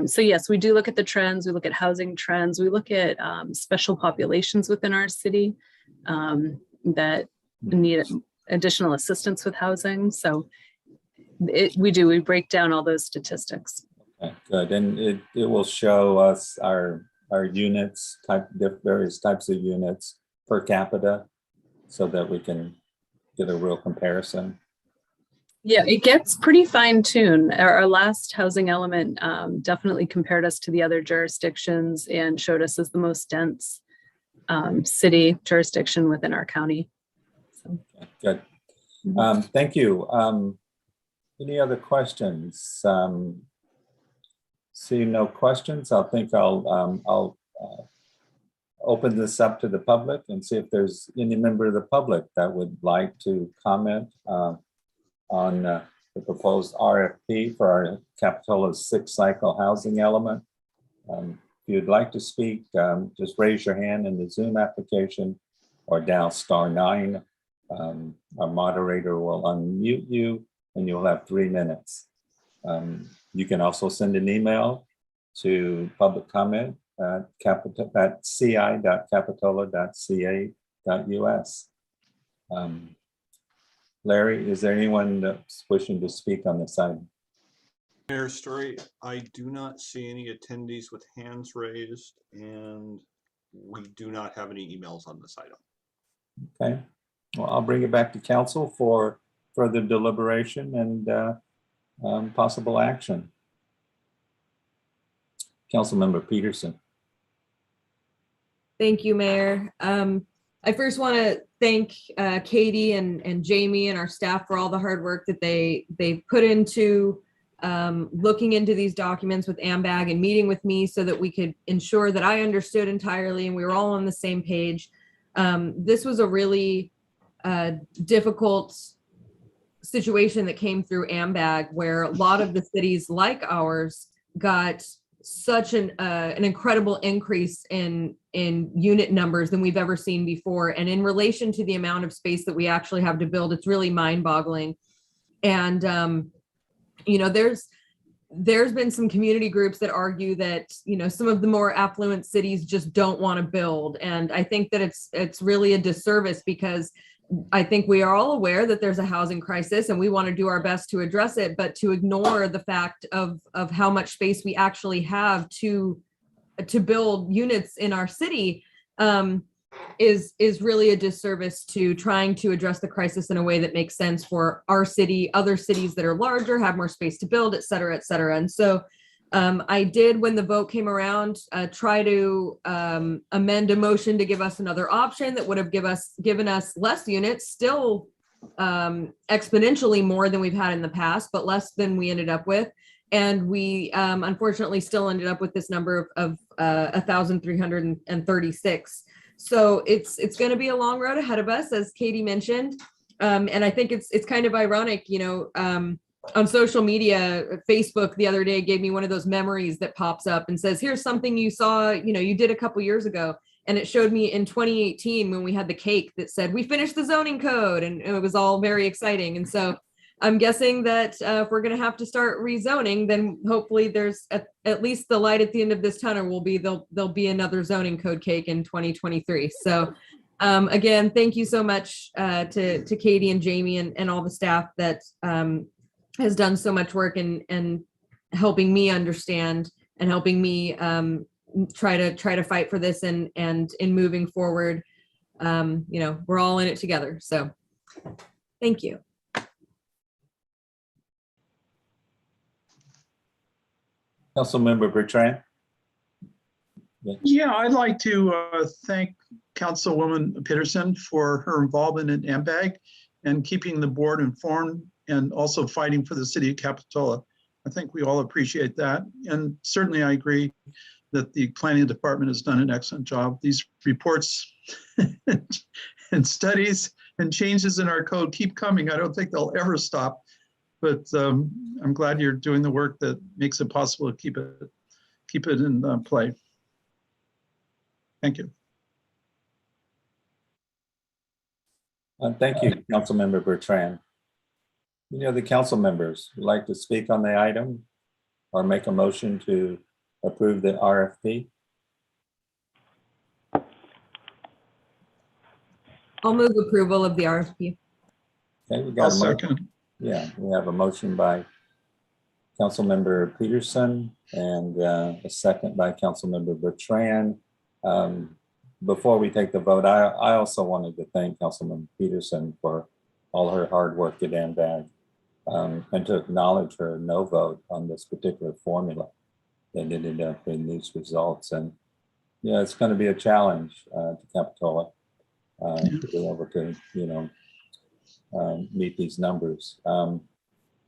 So yes, we do look at the trends. We look at housing trends. We look at special populations within our city that need additional assistance with housing. So we break down all those statistics. Okay, good. And it will show us our units, various types of units per capita, so that we can get a real comparison. Yeah, it gets pretty fine-tuned. Our last housing element definitely compared us to the other jurisdictions and showed us as the most dense city jurisdiction within our county. So. Okay, good. Thank you. Any other questions? Seeing no questions, I'll open this up to the public and see if there's any member of the public that would like to comment on the proposed RFP for our Capitola's 6th cycle housing element. If you'd like to speak, just raise your hand in the Zoom application or dial *9. Our moderator will unmute you and you'll have 3 minutes. You can also send an email to public comment at ci.capitola.ca.us. Larry, is there anyone that's wishing to speak on this item? Mayor Story, I do not see any attendees with hands raised, and we do not have any emails on this item. Okay, well, I'll bring it back to council for further deliberation and possible action. Councilmember Peterson. Thank you, Mayor. I first want to thank Katie and Jamie and our staff for all the hard work that they put into looking into these documents with AMBAG and meeting with me so that we could ensure that I understood entirely and we were all on the same page. This was a really difficult situation that came through AMBAG, where a lot of the cities like ours got such an incredible increase in unit numbers than we've ever seen before. And in relation to the amount of space that we actually have to build, it's really mind-boggling. And you know, there's there's been some community groups that argue that, some of the more affluent cities just don't want to build. And I think that it's really a disservice, because I think we are all aware that there's a housing crisis and we want to do our best to address it, but to ignore the fact of how much space we actually have to build units in our city is really a disservice to trying to address the crisis in a way that makes sense for our city, other cities that are larger, have more space to build, et cetera, et cetera. And so I did, when the vote came around, try to amend a motion to give us another option that would have given us less units, still exponentially more than we've had in the past, but less than we ended up with. And we unfortunately still ended up with this number of 1,336. So it's going to be a long road ahead of us, as Katie mentioned. And I think it's kind of ironic, on social media, Facebook the other day gave me one of those memories that pops up and says, here's something you saw, you did a couple years ago. And it showed me in 2018 when we had the cake that said, we finished the zoning code, and it was all very exciting. And so I'm guessing that if we're going to have to start rezoning, then hopefully there's at least the light at the end of this tunnel will be there'll be another zoning code cake in 2023. So again, thank you so much to Katie and Jamie and all the staff that has done so much work and helping me understand and helping me try to fight for this and in moving forward. We're all in it together. So thank you. Councilmember Bertrand. Yeah, I'd like to thank Councilwoman Peterson for her involvement in AMBAG and keeping the board informed, and also fighting for the city of Capitola. I think we all appreciate that. And certainly I agree that the planning department has done an excellent job. These reports and studies and changes in our code keep coming. I don't think they'll ever stop, but I'm glad you're doing the work that makes it possible to keep it in play. Thank you. Thank you, Councilmember Bertrand. Any other council members would like to speak on the item or make a motion to approve the RFP? I'll move approval of the RFP. Okay, we got a motion. Yeah, we have a motion by Councilmember Peterson and a second by Councilmember Bertrand. Before we take the vote, I also wanted to thank Councilmember Peterson for all her hard work at AMBAG and to acknowledge her no vote on this particular formula that ended up in these results. And yeah, it's going to be a challenge to Capitola to be able to, meet these numbers. But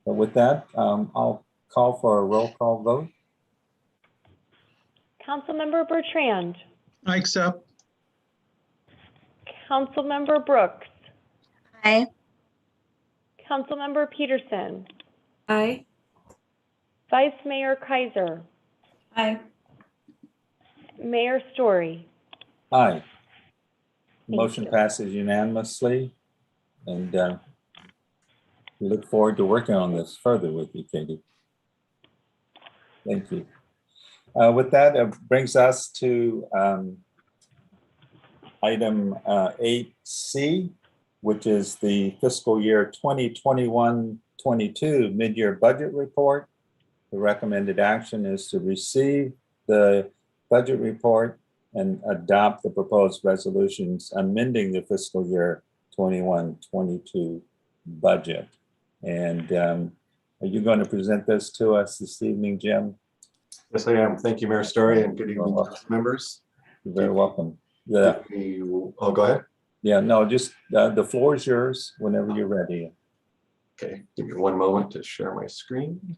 with that, I'll call for a roll call vote. Councilmember Bertrand. I accept. Councilmember Brooks. Aye. Councilmember Peterson. Aye. Vice Mayor Kaiser. Aye. Mayor Story. Aye. Thank Motion you. passes unanimously, and we look forward to working on this further with you, Katie. Thank you. With that, it brings us to item 8C, which is the fiscal year 2021-22 mid-year budget report. The recommended action is to receive the budget report and adopt the proposed resolutions amending the fiscal year 21-22 budget. And are you going to present this to us this evening, Jim? Yes, I am. Thank you, Mayor Story, and good evening, members. You're very welcome. Yeah. Oh, go ahead. Yeah, no, just the floor is yours whenever you're ready. Okay, give me one moment to share my screen.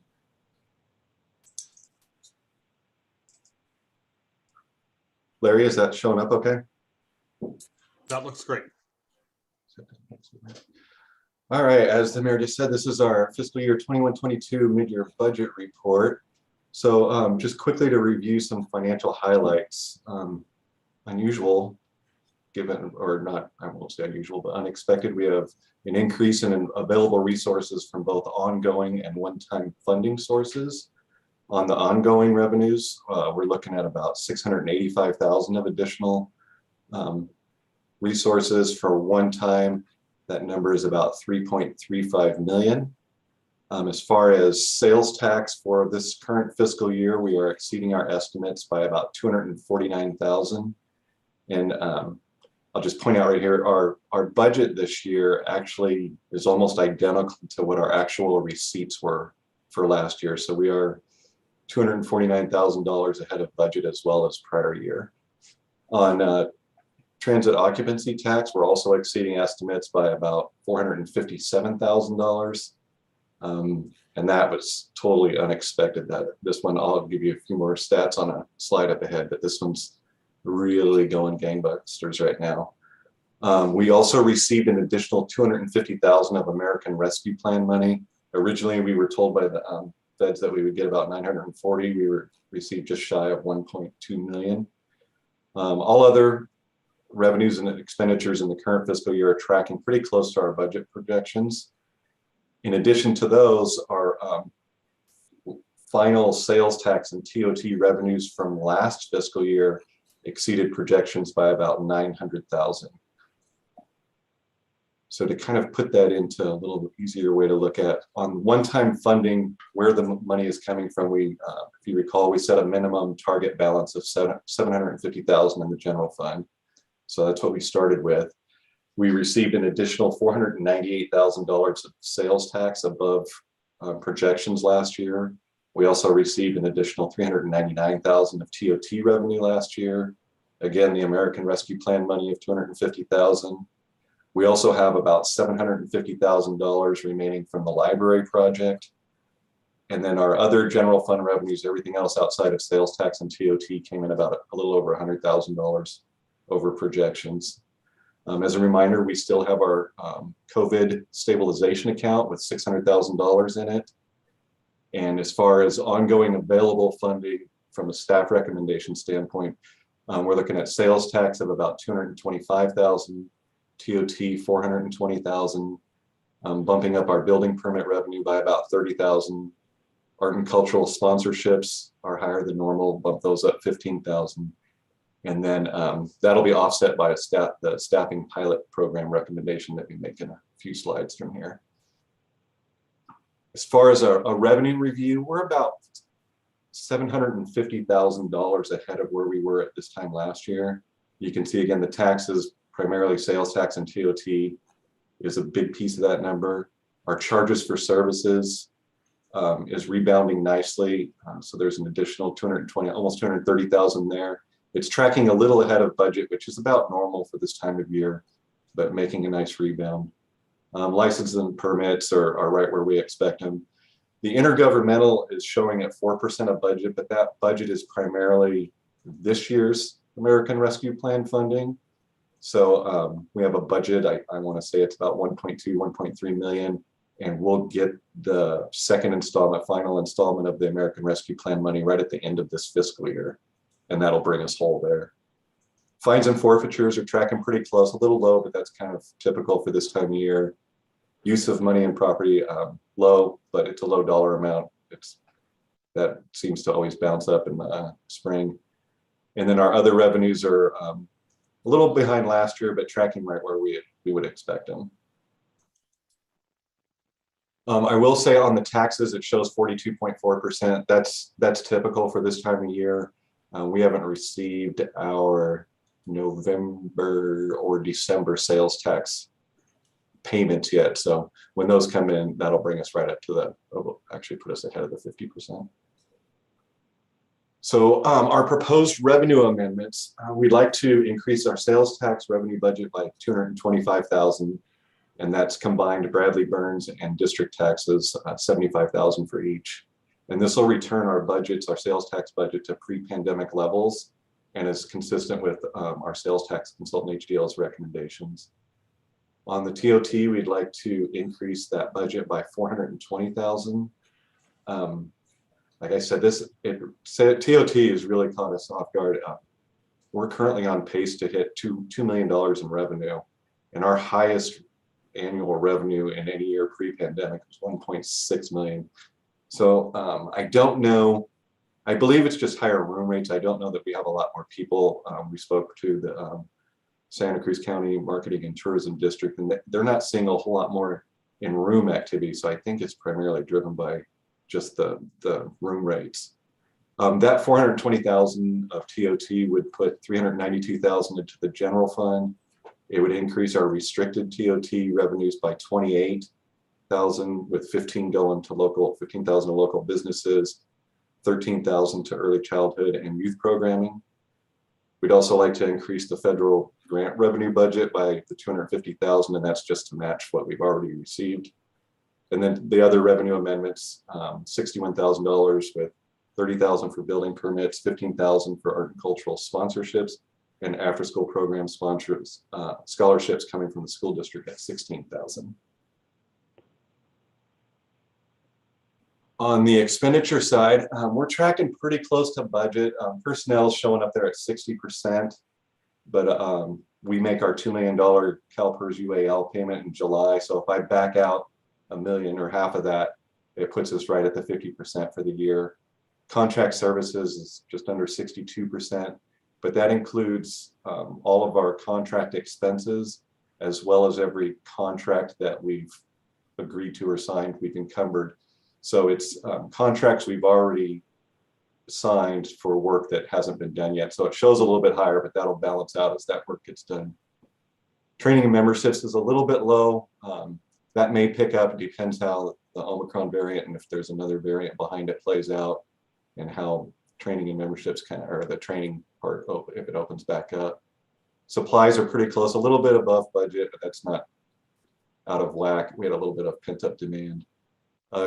Larry, is that showing up okay? That looks great. All right, as the mayor just said, this is our fiscal year 21-22 mid-year budget report. So just quickly to review some financial highlights. Unusual, given, or not, I won't say unusual, but unexpected, we have an increase in available resources from both ongoing and one-time funding sources. On the ongoing revenues, we're looking at about 685,000 of additional resources. For one time, that number is about 3.35 million. As far as sales tax for this current fiscal year, we are exceeding our estimates by about 249,000. And I'll just point out right here, our budget this year actually is almost identical to what our actual receipts were for last year. So we are $249,000 ahead of budget as well as prior year. On transit occupancy tax, we're also exceeding estimates by about $457,000. And that was totally unexpected. That this one, I'll give you a few more stats on a slide up ahead, but this one's really going gangbusters right now. We also received an additional $250,000 of American Rescue Plan money. Originally, we were told by the feds that we would get about 940. We received just shy of 1.2 million. All other revenues and expenditures in the current fiscal year are tracking pretty close to our budget projections. In addition to those, our final sales tax and TOT revenues from last fiscal year exceeded projections by about 900,000. So to kind of put that into a little easier way to look at, on one-time funding, where the money is coming from, we, if you recall, we set a minimum target balance of 750,000 in the general fund. So that's what we started with. We received an additional $498,000 of sales tax above projections last year. We also received an additional $399,000 of TOT revenue last year. Again, the American Rescue Plan money of $250,000. We also have about $750,000 remaining from the library project. And then our other general fund revenues, everything else outside of sales tax and TOT, came in about a little over $100,000 over projections. As a reminder, we still have our COVID stabilization account with $600,000 in it. And as far as ongoing available funding from a staff recommendation standpoint, we're looking at sales tax of about $225,000, TOT 420,000, bumping up our building permit revenue by about 30,000. Art and cultural sponsorships are higher than normal, bump those up 15,000. And then that'll be offset by the staffing pilot program recommendation that we make in a few slides from here. As far as a revenue review, we're about $750,000 ahead of where we were at this time last year. You can see again the taxes, primarily sales tax and TOT, is a big piece of that number. Our charges for services is rebounding nicely. So there's an additional 220, almost 230,000 there. It's tracking a little ahead of budget, which is about normal for this time of year, but making a nice rebound. Licenses and permits are right where we expect them. The intergovernmental is showing at 4% of budget, but that budget is primarily this year's American Rescue Plan funding. So we have a budget, I want to say it's about 1.2, 1.3 million, and we'll get the second installment, final installment of the American Rescue Plan money right at the end of this fiscal year. And that'll bring us whole there. Fines and forfeitures are tracking pretty close, a little low, but that's kind of typical for this time of year. Use of money and property, low, but it's a low dollar amount. That seems to always bounce up in the spring. And then our other revenues are a little behind last year, but tracking right where we would expect them. I will say on the taxes, it shows 42.4%. That's typical for this time of year. We haven't received our November or December sales tax payments yet. So when those come in, that'll bring us right up to actually put us ahead of the 50%. So our proposed revenue amendments, we'd like to increase our sales tax revenue budget by $225,000, and that's combined Bradley Burns and district taxes, $75,000 for each. And this will return our budgets, our sales tax budget, to pre-pandemic levels, and is consistent with our sales tax consultant HDL's recommendations. On the TOT, we'd like to increase that budget by $420,000. Like I said, TOT has really caught us off guard. We're currently on pace to hit $2 million in revenue, and our highest annual revenue in any year pre-pandemic was $1.6 million. So I don't know I believe it's just higher room rates. I don't know that we have a lot more people. We spoke to the Santa Cruz County Marketing and Tourism District, and they're not seeing a whole lot more in room activity. So I think it's primarily driven by just the room rates. That 420,000 of TOT would put 392,000 into the general fund. It would increase our restricted TOT revenues by 28,000, with 15,000 to local businesses, 13,000 to early childhood and youth programming. We'd also like to increase the federal grant revenue budget by the 250,000, and that's just to match what we've already received. And then the other revenue amendments, $61,000 with 30,000 for building permits, 15,000 for art and cultural sponsorships, and after-school program sponsors, scholarships coming from the school district at 16,000. On the expenditure side, we're tracking pretty close to budget. Personnel is showing up there at 60%, but we make our $2 million CalPERS UAL payment in July. So if I back out $1 million or half of that, it puts us right at the 50% for the year. Contract services is just under 62%, but that includes all of our contract expenses, as well as every contract that we've agreed to or signed, we've encumbered. So it's contracts we've already signed for work that hasn't been done yet. So it shows a little bit higher, but that'll balance out as that work gets done. Training and memberships is a little bit low. That may pick up. It depends how the Omicron variant and if there's another variant behind it plays out, and how training and memberships or the training part, if it opens back up. Supplies are pretty close, a little bit above budget, but that's not out of whack. We had a little bit of pent-up demand.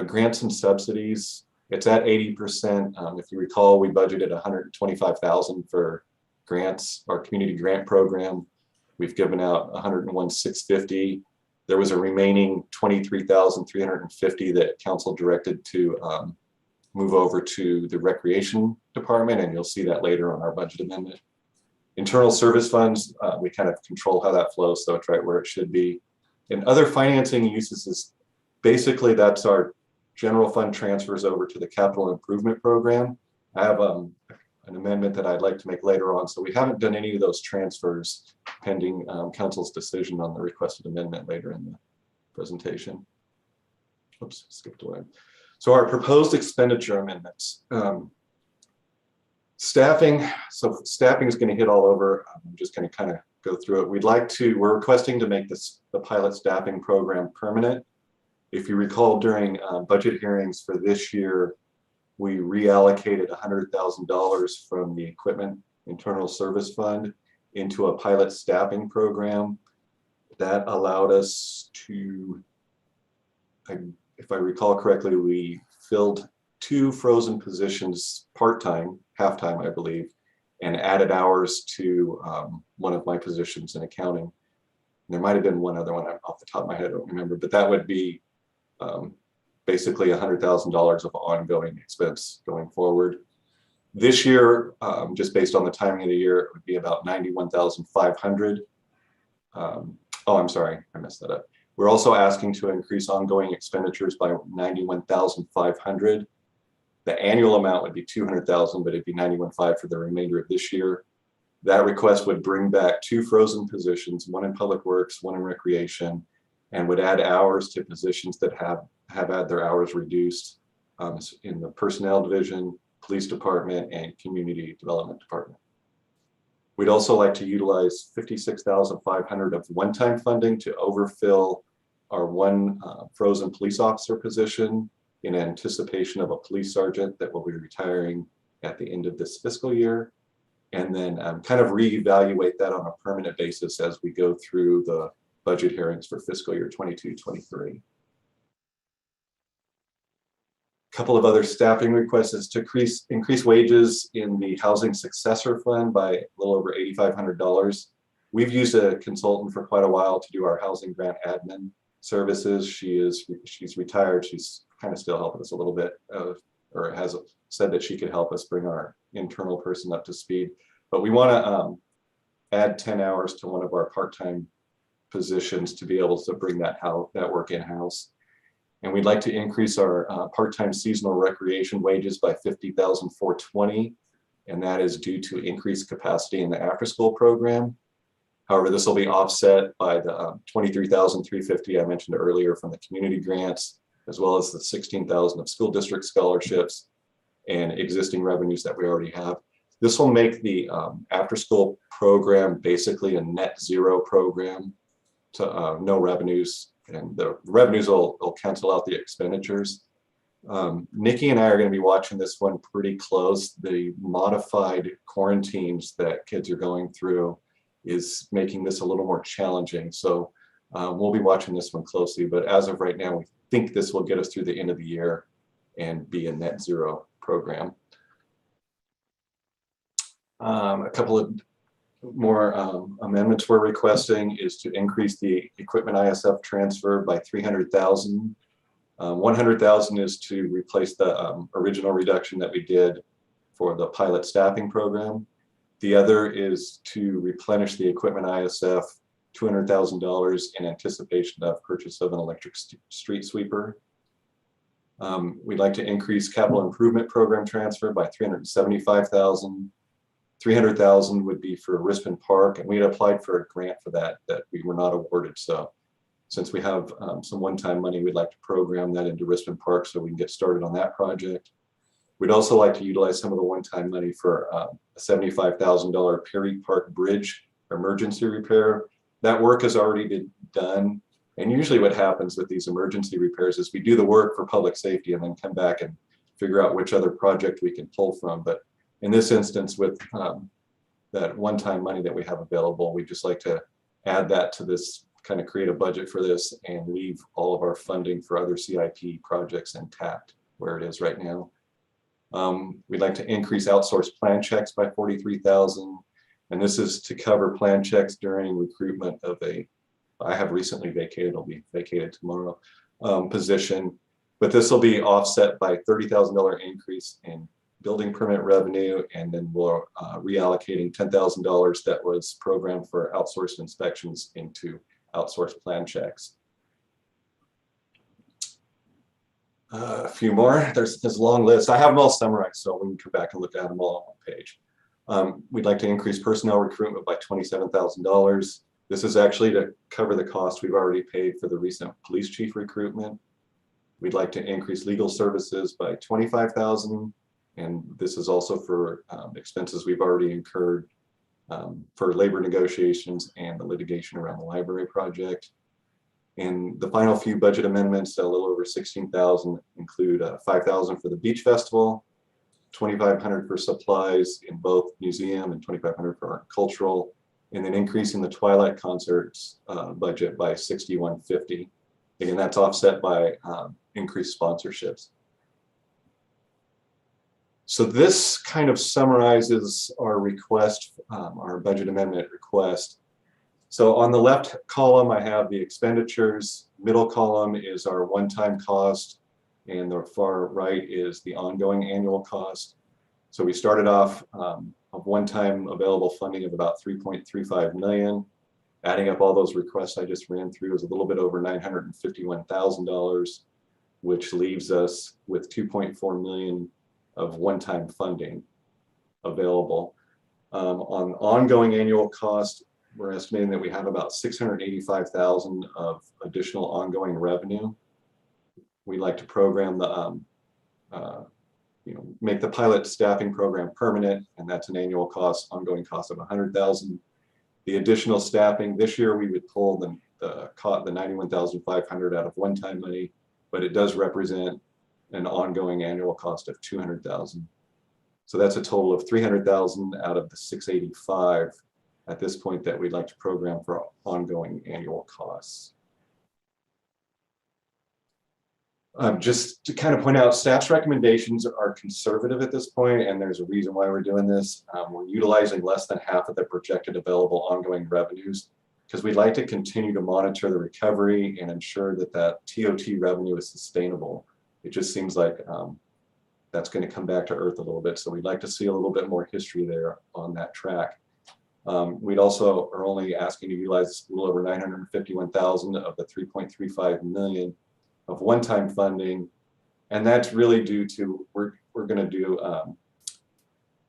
Grants and subsidies, it's at 80%. If you recall, we budgeted 125,000 for grants, our community grant program. We've given out 101,650. There was a remaining 23,350 that council directed to move over to the recreation department, and you'll see that later on our budget amendment. Internal service funds, we kind of control how that flows, so it's right where it should be. And other financing uses is basically that's our general fund transfers over to the capital improvement program. I have an amendment that I'd like to make later on. So we haven't done any of those transfers pending council's decision on the requested amendment later in the presentation. Oops, skipped away. So our proposed expenditure amendments. Staffing, so staffing is going to hit all over. I'm just going to kind of go through it. We're requesting to make the pilot staffing program permanent. If you recall, during budget hearings for this year, we reallocated $100,000 from the equipment internal service fund into a pilot staffing program. That allowed us to, if I recall correctly, we filled 2 frozen positions part-time, half-time, I believe, and added hours to one of my positions in accounting. There might have been one other one off the top of my head, I don't remember, but that would be basically $100,000 of ongoing expense going forward. This year, just based on the timing of the year, it would be about $91,500. Oh, I'm sorry, I messed that up. We're also asking to increase ongoing expenditures by $91,500. The annual amount would be $200,000, but it'd be $91,500 for the remainder of this year. That request would bring back 2 frozen positions, one in public works, one in recreation, and would add hours to positions that have had their hours reduced in the personnel division, police department, and community development department. We'd also like to utilize $56,500 of one-time funding to overfill our one frozen police officer position in anticipation of a police sergeant that will be retiring at the end of this fiscal year, and then kind of reevaluate that on a permanent basis as we go through the budget hearings for fiscal year 22-23. A couple of other staffing requests is to increase wages in the housing successor fund by a little over $8,500. We've used a consultant for quite a while to do our housing grant admin services. She's retired. She's kind of still helping us a little bit, or has said that she could help us bring our internal person up to speed. But we want to add 10 hours to one of our part-time positions to be able to bring that work in-house. And we'd like to increase our part-time seasonal recreation wages by $50,420, and that is due to increased capacity in the after-school program. However, this will be offset by the $23,350 I mentioned earlier from the community grants, as well as the $16,000 of school district scholarships and existing revenues that we already have. This will make the after-school program basically a net zero program, to no revenues, and the revenues will cancel out the expenditures. Nikki and I are going to be watching this one pretty close. The modified quarantines that kids are going through is making this a little more challenging. So we'll be watching this one closely, but as of right now, we think this will get us through the end of the year and be a net zero program. A couple of more amendments we're requesting is to increase the equipment ISF transfer by $300,000. $100,000 is to replace the original reduction that we did for the pilot staffing program. The other is to replenish the equipment ISF $200,000 in anticipation of purchase of an electric street sweeper. We'd like to increase capital improvement program transfer by $375,000. $300,000 would be for Rispin Park, and we had applied for a grant for that we were not awarded. So since we have some one-time money, we'd like to program that into Rispin Park so we can get started on that project. We'd also like to utilize some of the one-time money for a $75,000 Perry Park Bridge emergency repair. That work has already been done. And usually what happens with these emergency repairs is we do the work for public safety and then come back and figure out which other project we can pull from. But in this instance, with that one-time money that we have available, we just like to add that to this, kind of create a budget for this and leave all of our funding for other CIP projects intact where it is right now. We'd like to increase outsourced plan checks by $43,000. And this is to cover plan checks during recruitment of I have recently vacated, I'll be vacated tomorrow, position. But this will be offset by $30,000 increase in building permit revenue, and then we're reallocating $10,000 that was programmed for outsourced inspections into outsourced plan checks. A few more. There's a long list. I have them all summarized, so we can come back and look at them all on one page. We'd like to increase personnel recruitment by $27,000. This is actually to cover the cost we've already paid for the recent police chief recruitment. We'd like to increase legal services by $25,000, and this is also for expenses we've already incurred for labor negotiations and the litigation around the library project. And the final few budget amendments, a little over $16,000, include $5,000 for the beach festival, $2,500 for supplies in both museum, and $2,500 for art and cultural, and then increasing the Twilight concerts budget by $6,150. Again, that's offset by increased sponsorships. So this kind of summarizes our request, our budget amendment request. So on the left column, I have the expenditures. Middle column is our one-time cost, and the far right is the ongoing annual cost. So we started off of one-time available funding of about $3.35 million. Adding up all those requests I just ran through is a little bit over $951,000, which leaves us with $2.4 million of one-time funding available. On ongoing annual cost, we're estimating that we have about $685,000 of additional ongoing revenue. We'd like to program the, make the pilot staffing program permanent, and that's an annual cost, ongoing cost of $100,000. The additional staffing this year, we would pull the $91,500 out of one-time money, but it does represent an ongoing annual cost of $200,000. So that's a total of $300,000 out of the $685,000 at this point that we'd like to program for ongoing annual costs. Just to kind of point out, staff's recommendations are conservative at this point, and there's a reason why we're doing this. We're utilizing less than half of the projected available ongoing revenues because we'd like to continue to monitor the recovery and ensure that that TOT revenue is sustainable. It just seems like that's going to come back to earth a little bit, so we'd like to see a little bit more history there on that track. We'd also are only asking to utilize a little over $951,000 of the $3.35 million of one-time funding. And that's really due to, we're going to do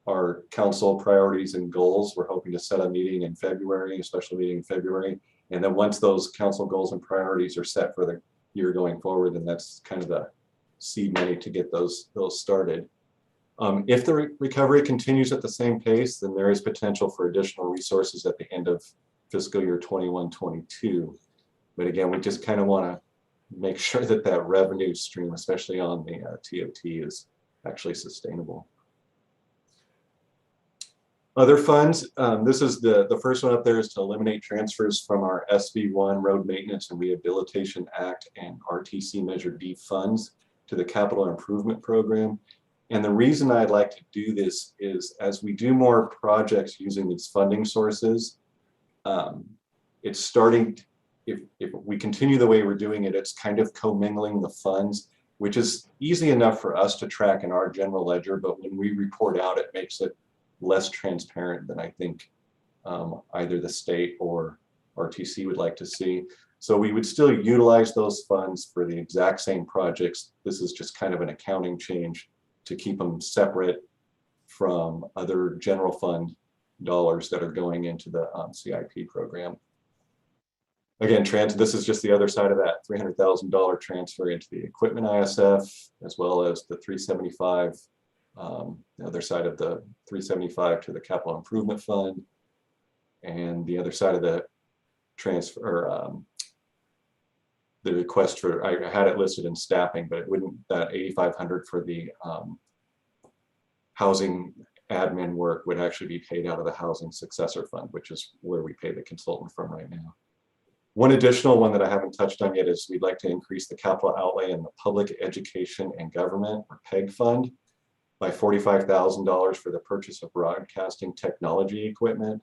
our council priorities and goals. We're hoping to set a meeting in February, a special meeting in February. And then once those council goals and priorities are set for the year going forward, then that's kind of the seed money to get those started. If the recovery continues at the same pace, then there is potential for additional resources at the end of fiscal year 21-22. But again, we just kind of want to make sure that that revenue stream, especially on the TOT, is actually sustainable. Other funds, this is the first one up there, is to eliminate transfers from our SB1 Road Maintenance and Rehabilitation Act and RTC Measure D funds to the Capital Improvement Program. And the reason I'd like to do this is as we do more projects using these funding sources, it's starting, if we continue the way we're doing it, it's kind of commingling the funds, which is easy enough for us to track in our general ledger, but when we report out, it makes it less transparent than I think either the state or RTC would like to see. So we would still utilize those funds for the exact same projects. This is just kind of an accounting change to keep them separate from other general fund dollars that are going into the CIP program. Again, this is just the other side of that $300,000 transfer into the equipment ISF, as well as the 375, the other side of the 375 to the Capital Improvement Fund, and the other side of the transfer, the request for, I had it listed in staffing, but it wouldn't, that 8,500 for the housing admin work would actually be paid out of the Housing Successor Fund, which is where we pay the consultant from right now. One additional one that I haven't touched on yet is we'd like to increase the capital outlay in the Public Education and Government, or PEG fund, by $45,000 for the purchase of broadcasting technology equipment.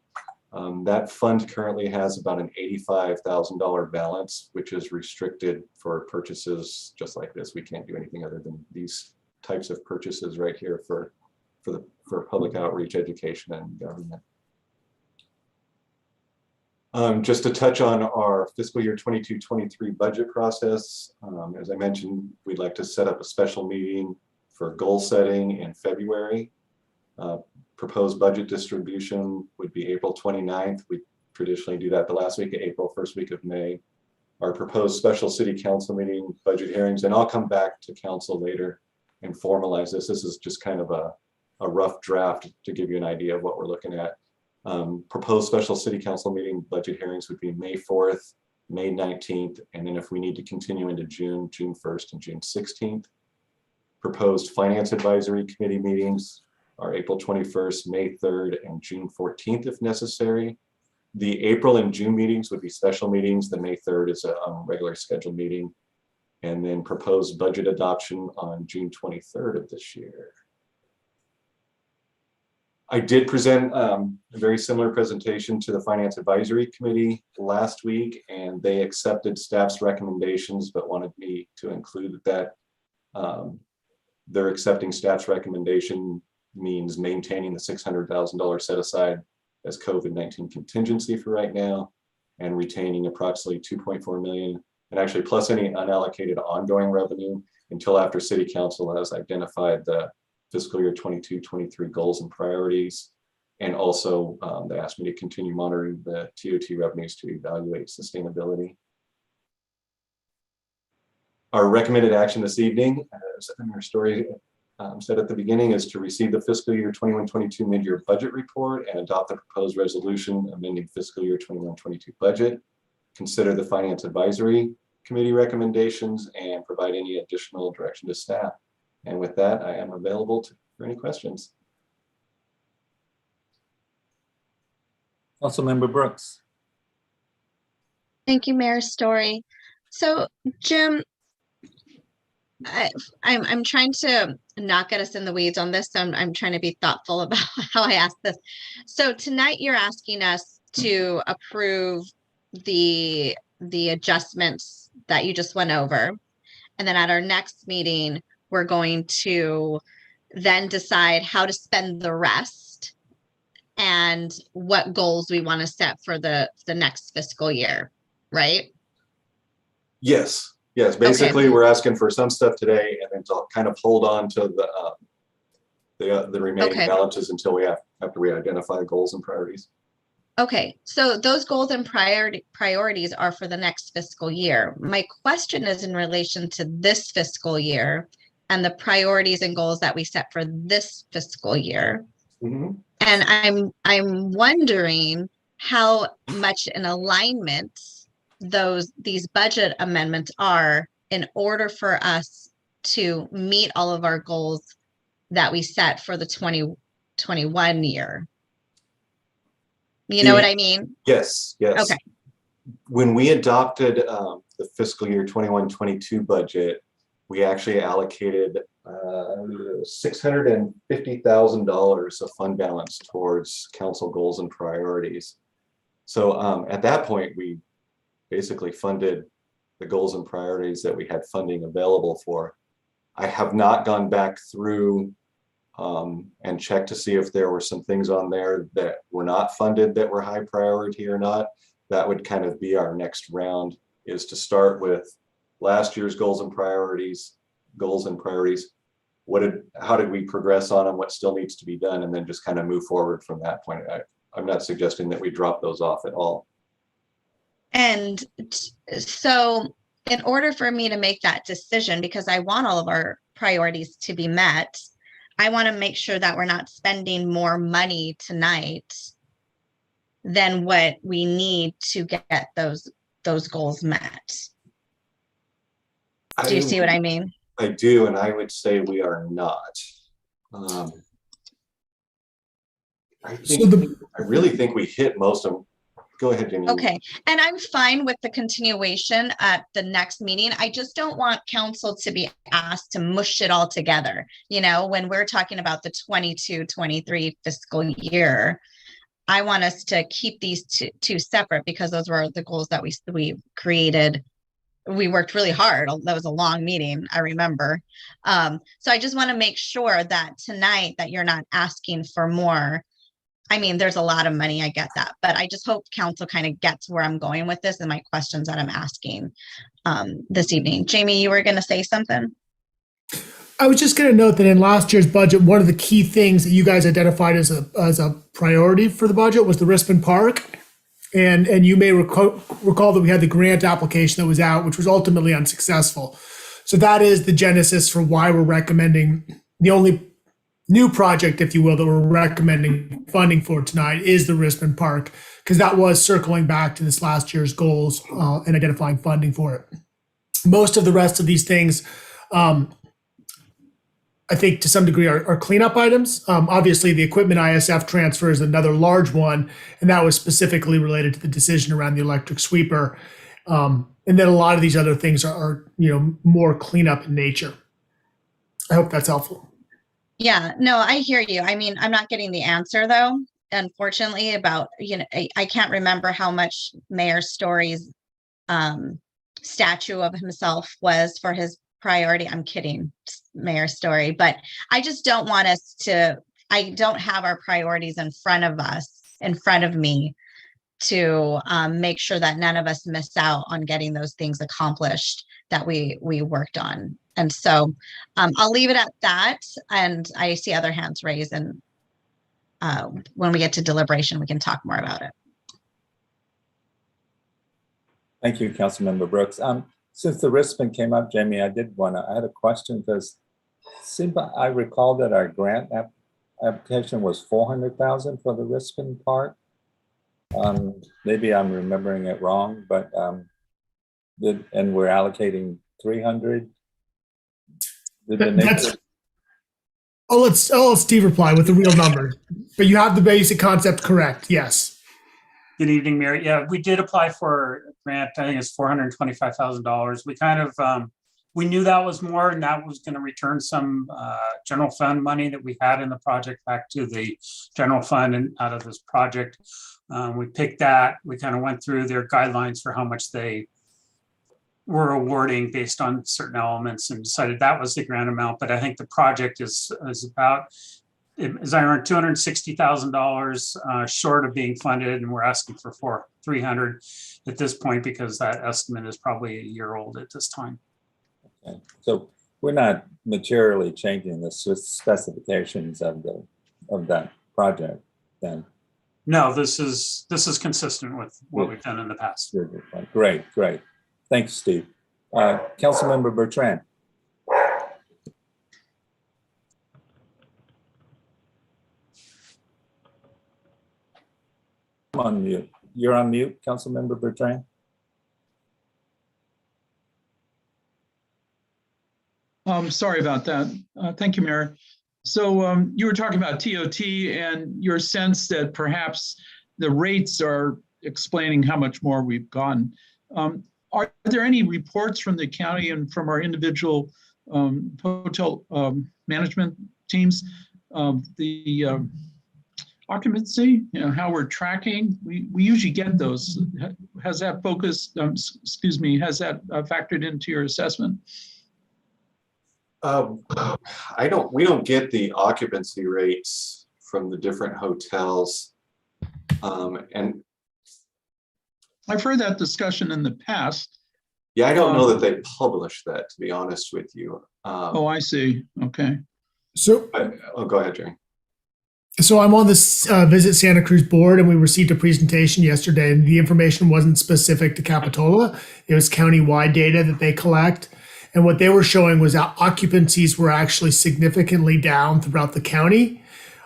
That fund currently has about an $85,000 balance, which is restricted for purchases just like this. We can't do anything other than these types of purchases right here for public outreach, education, and government. Just to touch on our fiscal year 22-23 budget process, as I mentioned, we'd like to set up a special meeting for goal setting in February. Proposed budget distribution would be April 29th. We traditionally do that the last week of April, first week of May. Our proposed special city council meeting, budget hearings, and I'll come back to council later and formalize this. This is just kind of a rough draft to give you an idea of what we're looking at. Proposed special city council meeting budget hearings would be May 4th, May 19th, and then if we need to continue into June, June 1st and June 16th. Proposed finance advisory committee meetings are April 21st, May 3rd, and June 14th if necessary. The April and June meetings would be special meetings. The May 3rd is a regular scheduled meeting. And then proposed budget adoption on June 23rd of this year. I did present a very similar presentation to the Finance Advisory Committee last week, and they accepted staff's recommendations, but wanted me to include that they're accepting staff's recommendation means maintaining the $600,000 set aside as COVID-19 contingency for right now, and retaining approximately $2.4 million, and actually plus any unallocated ongoing revenue until after City Council has identified the fiscal year 22-23 goals and priorities. And also they asked me to continue monitoring the TOT revenues to evaluate sustainability. Our recommended action this evening, as our story said at the beginning, is to receive the fiscal year 21-22 mid-year budget report and adopt the proposed resolution amending fiscal year 21-22 budget, consider the Finance Advisory Committee recommendations, and provide any additional direction to staff. And with that, I am available for any questions. Councilmember Brooks. Thank you, Mayor Story. So, Jim, I'm trying to not get us in the weeds on this. So I'm trying to be thoughtful about how I ask this. So tonight you're asking us to approve the adjustments that you just went over. And then at our next meeting, we're going to then decide how to spend the rest and what goals we want to set for the next fiscal year, right? Yes. Yes, basically, we're asking for some stuff today and then to kind of hold on to the remaining balances until we have to re-identify goals and priorities. Okay, so those goals and priorities are for the next fiscal year. My question is in relation to this fiscal year and the priorities and goals that we set for this fiscal year. Mm-hmm. And I'm wondering how much in alignment these budget amendments are in order for us to meet all of our goals that we set for the 2021 year. You know what I mean? Yes, yes. Okay. When we adopted the fiscal year 21-22 budget, we actually allocated $650,000 of fund balance towards council goals and priorities. So at that point, we basically funded the goals and priorities that we had funding available for. I have not gone back through and checked to see if there were some things on there that were not funded that were high priority or not. That would kind of be our next round, is to start with last year's goals and priorities. How did we progress on them? What still needs to be done? And then just kind of move forward from that point. I'm not suggesting that we drop those off at all. And so in order for me to make that decision, because I want all of our priorities to be met, I want to make sure that we're not spending more money tonight than what we need to get those goals met. Do you see what I mean? I do, and I would say we are not. I really think we hit most of them. Go ahead, Jamie. Okay, and I'm fine with the continuation at the next meeting. I just don't want council to be asked to mush it all together. You know, when we're talking about the 22-23 fiscal year, I want us to keep these two separate, because those were the goals that we created. We worked really hard. That was a long meeting, I remember. So I just want to make sure that tonight that you're not asking for more. I mean, there's a lot of money, I get that, but I just hope council kind of gets where I'm going with this and my questions that I'm asking this evening. Jamie, you were going to say something? I was just going to note that in last year's budget, one of the key things that you guys identified as a priority for the budget was the Rispin Park. And you may recall that we had the grant application that was out, which was ultimately unsuccessful. So that is the genesis for why we're recommending, the only new project, if you will, that we're recommending funding for tonight is the Rispin Park, because that was circling back to this last year's goals and identifying funding for it. Most of the rest of these things, I think to some degree are cleanup items. Obviously, the equipment ISF transfer is another large one, and that was specifically related to the decision around the electric sweeper. And then a lot of these other things are more cleanup in nature. I hope that's helpful. Yeah, no, I hear you. I mean, I'm not getting the answer though, unfortunately, about, I can't remember how much Mayor Story's statue of himself was for his priority. I'm kidding, Mayor Story, but I just don't want us to, I don't have our priorities in front of me to make sure that none of us miss out on getting those things accomplished that we worked on. And so I'll leave it at that. And I see other hands raised, and when we get to deliberation, we can talk more about it. Thank you, Councilmember Brooks. Since the Rispin came up, Jamie, I had a question, because I recall that our grant application was $400,000 for the Rispin Park. Maybe I'm remembering it wrong, but and we're allocating 300. I'll let Steve reply with the real number, but you have the basic concept correct. Yes. Good evening, Mayor. Yeah, we did apply for a grant. I think it's $425,000. We kind of, we knew that was more, and that was going to return some general fund money that we had in the project back to the general fund and out of this project. We picked that. We kind of went through their guidelines for how much they were awarding based on certain elements and decided that was the grant amount. But I think the project is about as I earned $260,000 short of being funded, and we're asking for 300 at this point because that estimate is probably a year old at this time. Okay. So we're not materially changing the specifications of that project then. No, this is consistent with what we've done in the past. Great. Thanks, Steve. Councilmember Bertrand. I'm on mute. You're on mute, Councilmember Bertrand. Sorry about that. Thank you, Mayor. So you were talking about TOT and your sense that perhaps the rates are explaining how much more we've gotten. Are there any reports from the county and from our individual hotel management teams of the occupancy, how we're tracking? We usually get those. Has that focused, has that factored into your assessment? We don't get the occupancy rates from the different hotels. And I've heard that discussion in the past. yeah, I don't know that they publish that, to be honest with you. Oh, I see. Okay. So, go ahead, Jerry. So I'm on this Visit Santa Cruz board, and we received a presentation yesterday, and the information wasn't specific to Capitola. It was county-wide data that they collect. And what they were showing was that occupancies were actually significantly down throughout the county.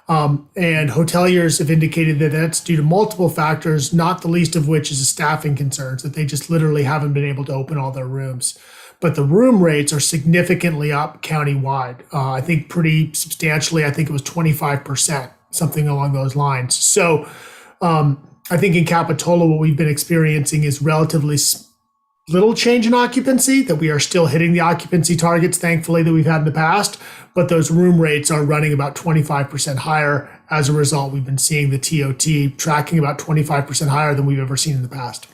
And hoteliers have indicated that that's due to multiple factors, not the least of which is the staffing concerns, that they just literally haven't been able to open all their rooms. But the room rates are significantly up countywide. I think pretty substantially. I think it was 25%, something along those lines. So I think in Capitola, what we've been experiencing is relatively little change in occupancy, that we are still hitting the occupancy targets, thankfully, that we've had in the past. But those room rates are running about 25% higher. As a result, we've been seeing the TOT tracking about 25% higher than we've ever seen in the past.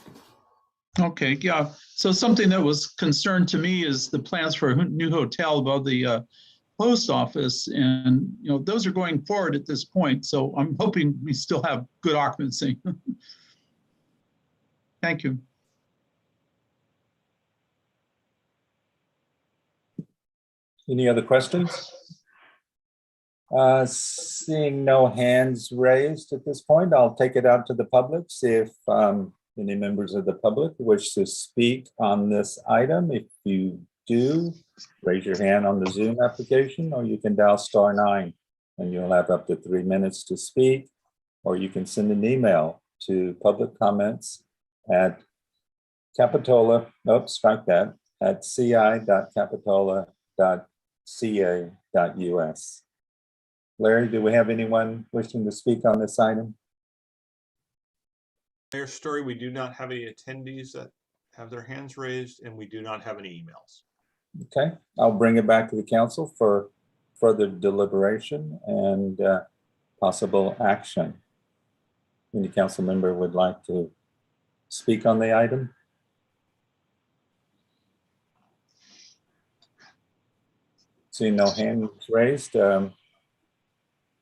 Okay, yeah. So something that was concerned to me is the plans for a new hotel above the post office, and those are going forward at this point. So I'm hoping we still have good occupancy. Thank you. Any other questions? Seeing no hands raised at this point, I'll take it out to the public, see if any members of the public wish to speak on this item. If you do, raise your hand on the Zoom application, or you can dial *9 and you'll have up to 3 minutes to speak, or you can send an email to public comments at Capitola, strike that, at ci.capitola.ca.us. Larry, do we have anyone wishing to speak on this item? Mayor Story, we do not have any attendees that have their hands raised, and we do not have any emails. Okay, I'll bring it back to the council for further deliberation and possible action. Any council member would like to speak on the item? Seeing no hands raised,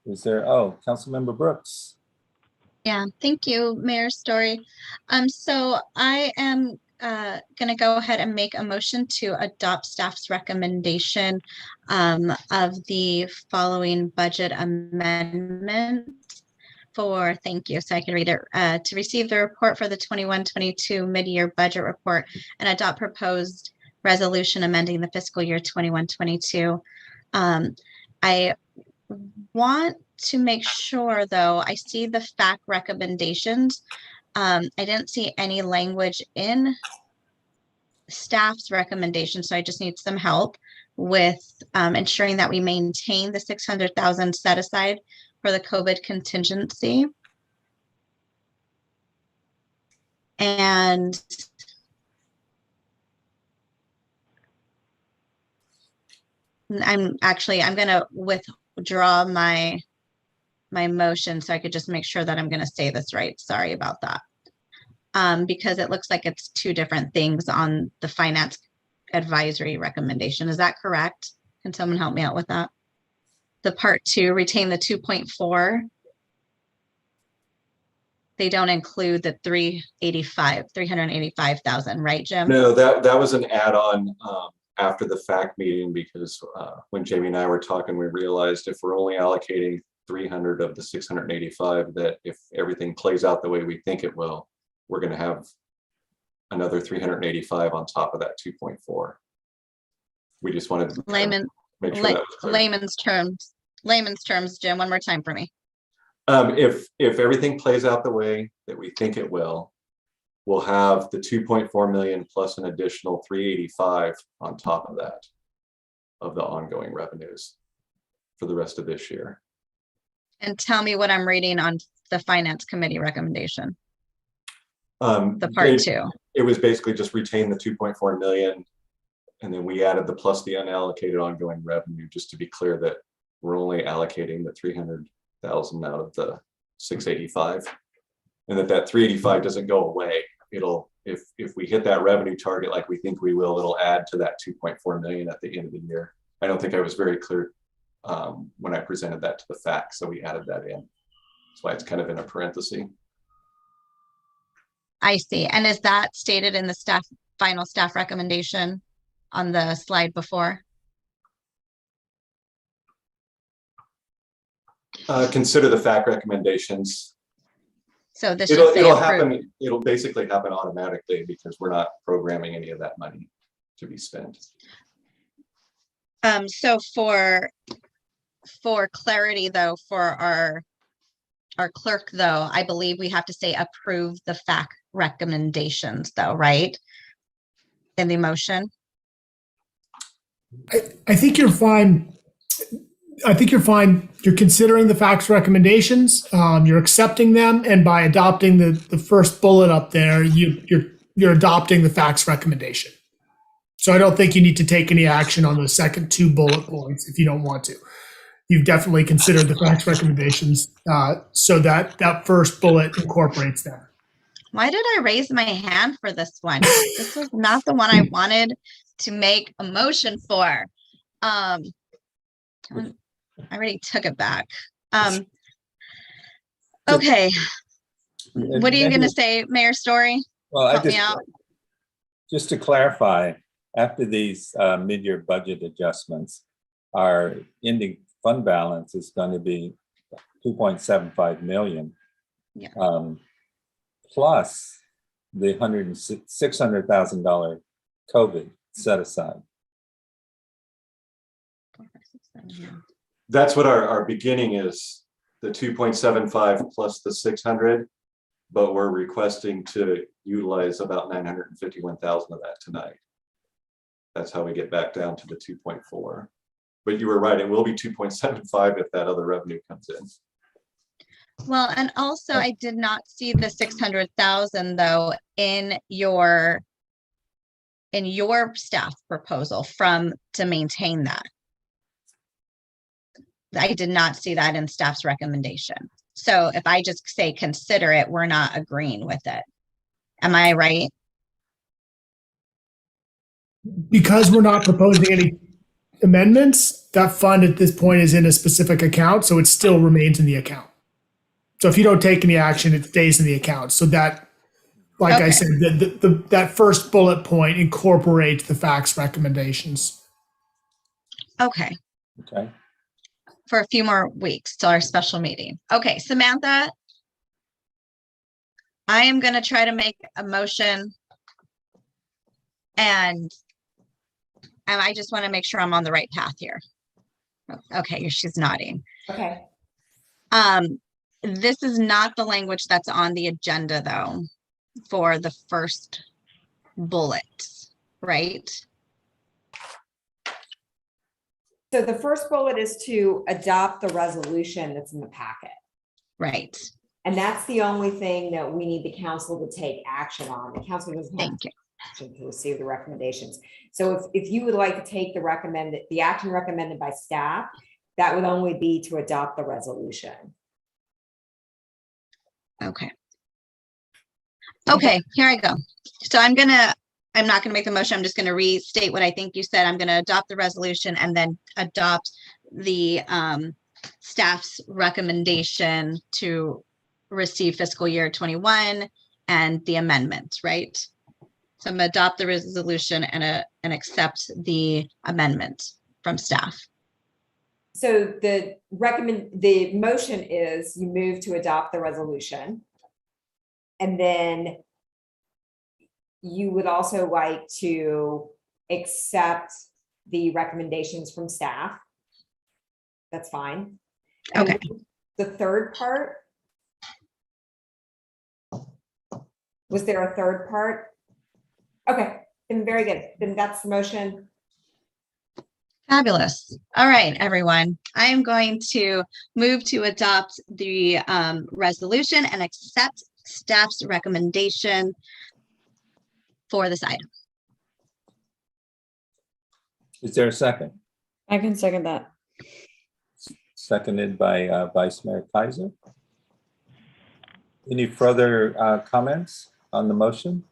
is there, Councilmember Brooks. Yeah, thank you, Mayor Story. So I am going to go ahead and make a motion to adopt staff's recommendation of the following budget amendment thank you, so I can read it, to receive the report for the 21-22 mid-year budget report and adopt proposed resolution amending the fiscal year 21-22. I want to make sure, though, I see the FAC recommendations. I didn't see any language in staff's recommendations, so I just need some help with ensuring that we maintain the $600,000 set aside for the COVID contingency. And I'm going to withdraw my motion so I could just make sure that I'm going to say this right. Sorry about that. Because it looks like it's two different things on the finance advisory recommendation. Is that correct? Can someone help me out with that? the part 2, retain the 2.4. They don't include the 385,000, right, Jim? No, that was an add-on after the fact meeting, because when Jamie and I were talking, we realized if we're only allocating 300 of the 685, that if everything plays out the way we think it will, we're going to have another 385 on top of that 2.4. We just wanted to make sure that was clear. Layman's terms, Jim, one more time for me. If everything plays out the way that we think it will, we'll have the 2.4 million plus an additional 385 on top of that, of the ongoing revenues for the rest of this year. And tell me what I'm reading on the Finance Committee recommendation. The part 2. It was basically just retain the 2.4 million, and then we added the plus the unallocated ongoing revenue, just to be clear that we're only allocating the 300,000 out of the 685, and that 385 doesn't go away. It'll, if we hit that revenue target like we think we will, it'll add to that 2.4 million at the end of the year. I don't think I was very clear when I presented that to the fact, so we added that in. That's why it's kind of in a parenthesis. I see. And is that stated in the final staff recommendation on the slide before? Consider the fact recommendations. So this it'll happen. It'll basically happen automatically because we're not programming any of that money to be spent. So for clarity though, for our clerk though, I believe we have to say approve the fact recommendations though, right? In the motion. I think you're fine. I think you're fine. You're considering the facts recommendations. You're accepting them, and by adopting the first bullet up there, you're adopting the facts recommendation. So I don't think you need to take any action on the second 2 bullet points if you don't want to. You've definitely considered the facts recommendations, so that first bullet incorporates them. Why did I raise my hand for this one? This was not the one I wanted to make a motion for. I already took it back. Okay. What are you going to say, Mayor Story? Well, help me out. Just to clarify, after these mid-year budget adjustments, our ending fund balance is going to be 2.75 million. Yeah. Plus the $600,000 COVID set aside. That's what our beginning is, the 2.75 plus the 600, but we're requesting to utilize about 951,000 of that tonight. That's how we get back down to the 2.4. But you were right, it will be 2.75 if that other revenue comes in. Well, and also I did not see the 600,000 though in your staff proposal to maintain that. I did not see that in staff's recommendation. So if I just say consider it, we're not agreeing with it. Am I right? Because we're not proposing any amendments, that fund at this point is in a specific account, so it still remains in the account. So if you don't take any action, it stays in the account. So that, like I said, that first bullet point incorporates the facts recommendations. Okay. Okay. For a few more weeks till our special meeting. Okay, Samantha, I am going to try to make a motion, and I just want to make sure I'm on the right path here. Okay, she's nodding. Okay. This is not the language that's on the agenda though, for the first bullet, right? So the first bullet is to adopt the resolution that's in the packet. Right. And that's the only thing that we need the council to take action on. The council doesn't have action to receive the recommendations. So if you would like to take the action recommended by staff, that would only be to adopt the resolution. Okay. Okay, here I go. So I'm not gonna make the motion. I'm just gonna restate what I think you said. I'm gonna adopt the resolution and then adopt the staff's recommendation to receive fiscal year 21 and the amendment, right? So I'm gonna adopt the resolution and accept the amendment from staff. So the motion is you move to adopt the resolution. And then you would also like to accept the recommendations from staff. That's fine. And okay. The third part, was there a third part? Okay, then very good. Then that's the motion. Fabulous. All right, everyone. I am going to move to adopt the resolution and accept staff's recommendation for this item. Is there a second? I can second that. Seconded by Vice Mayor Kaiser. Any further comments on the motion?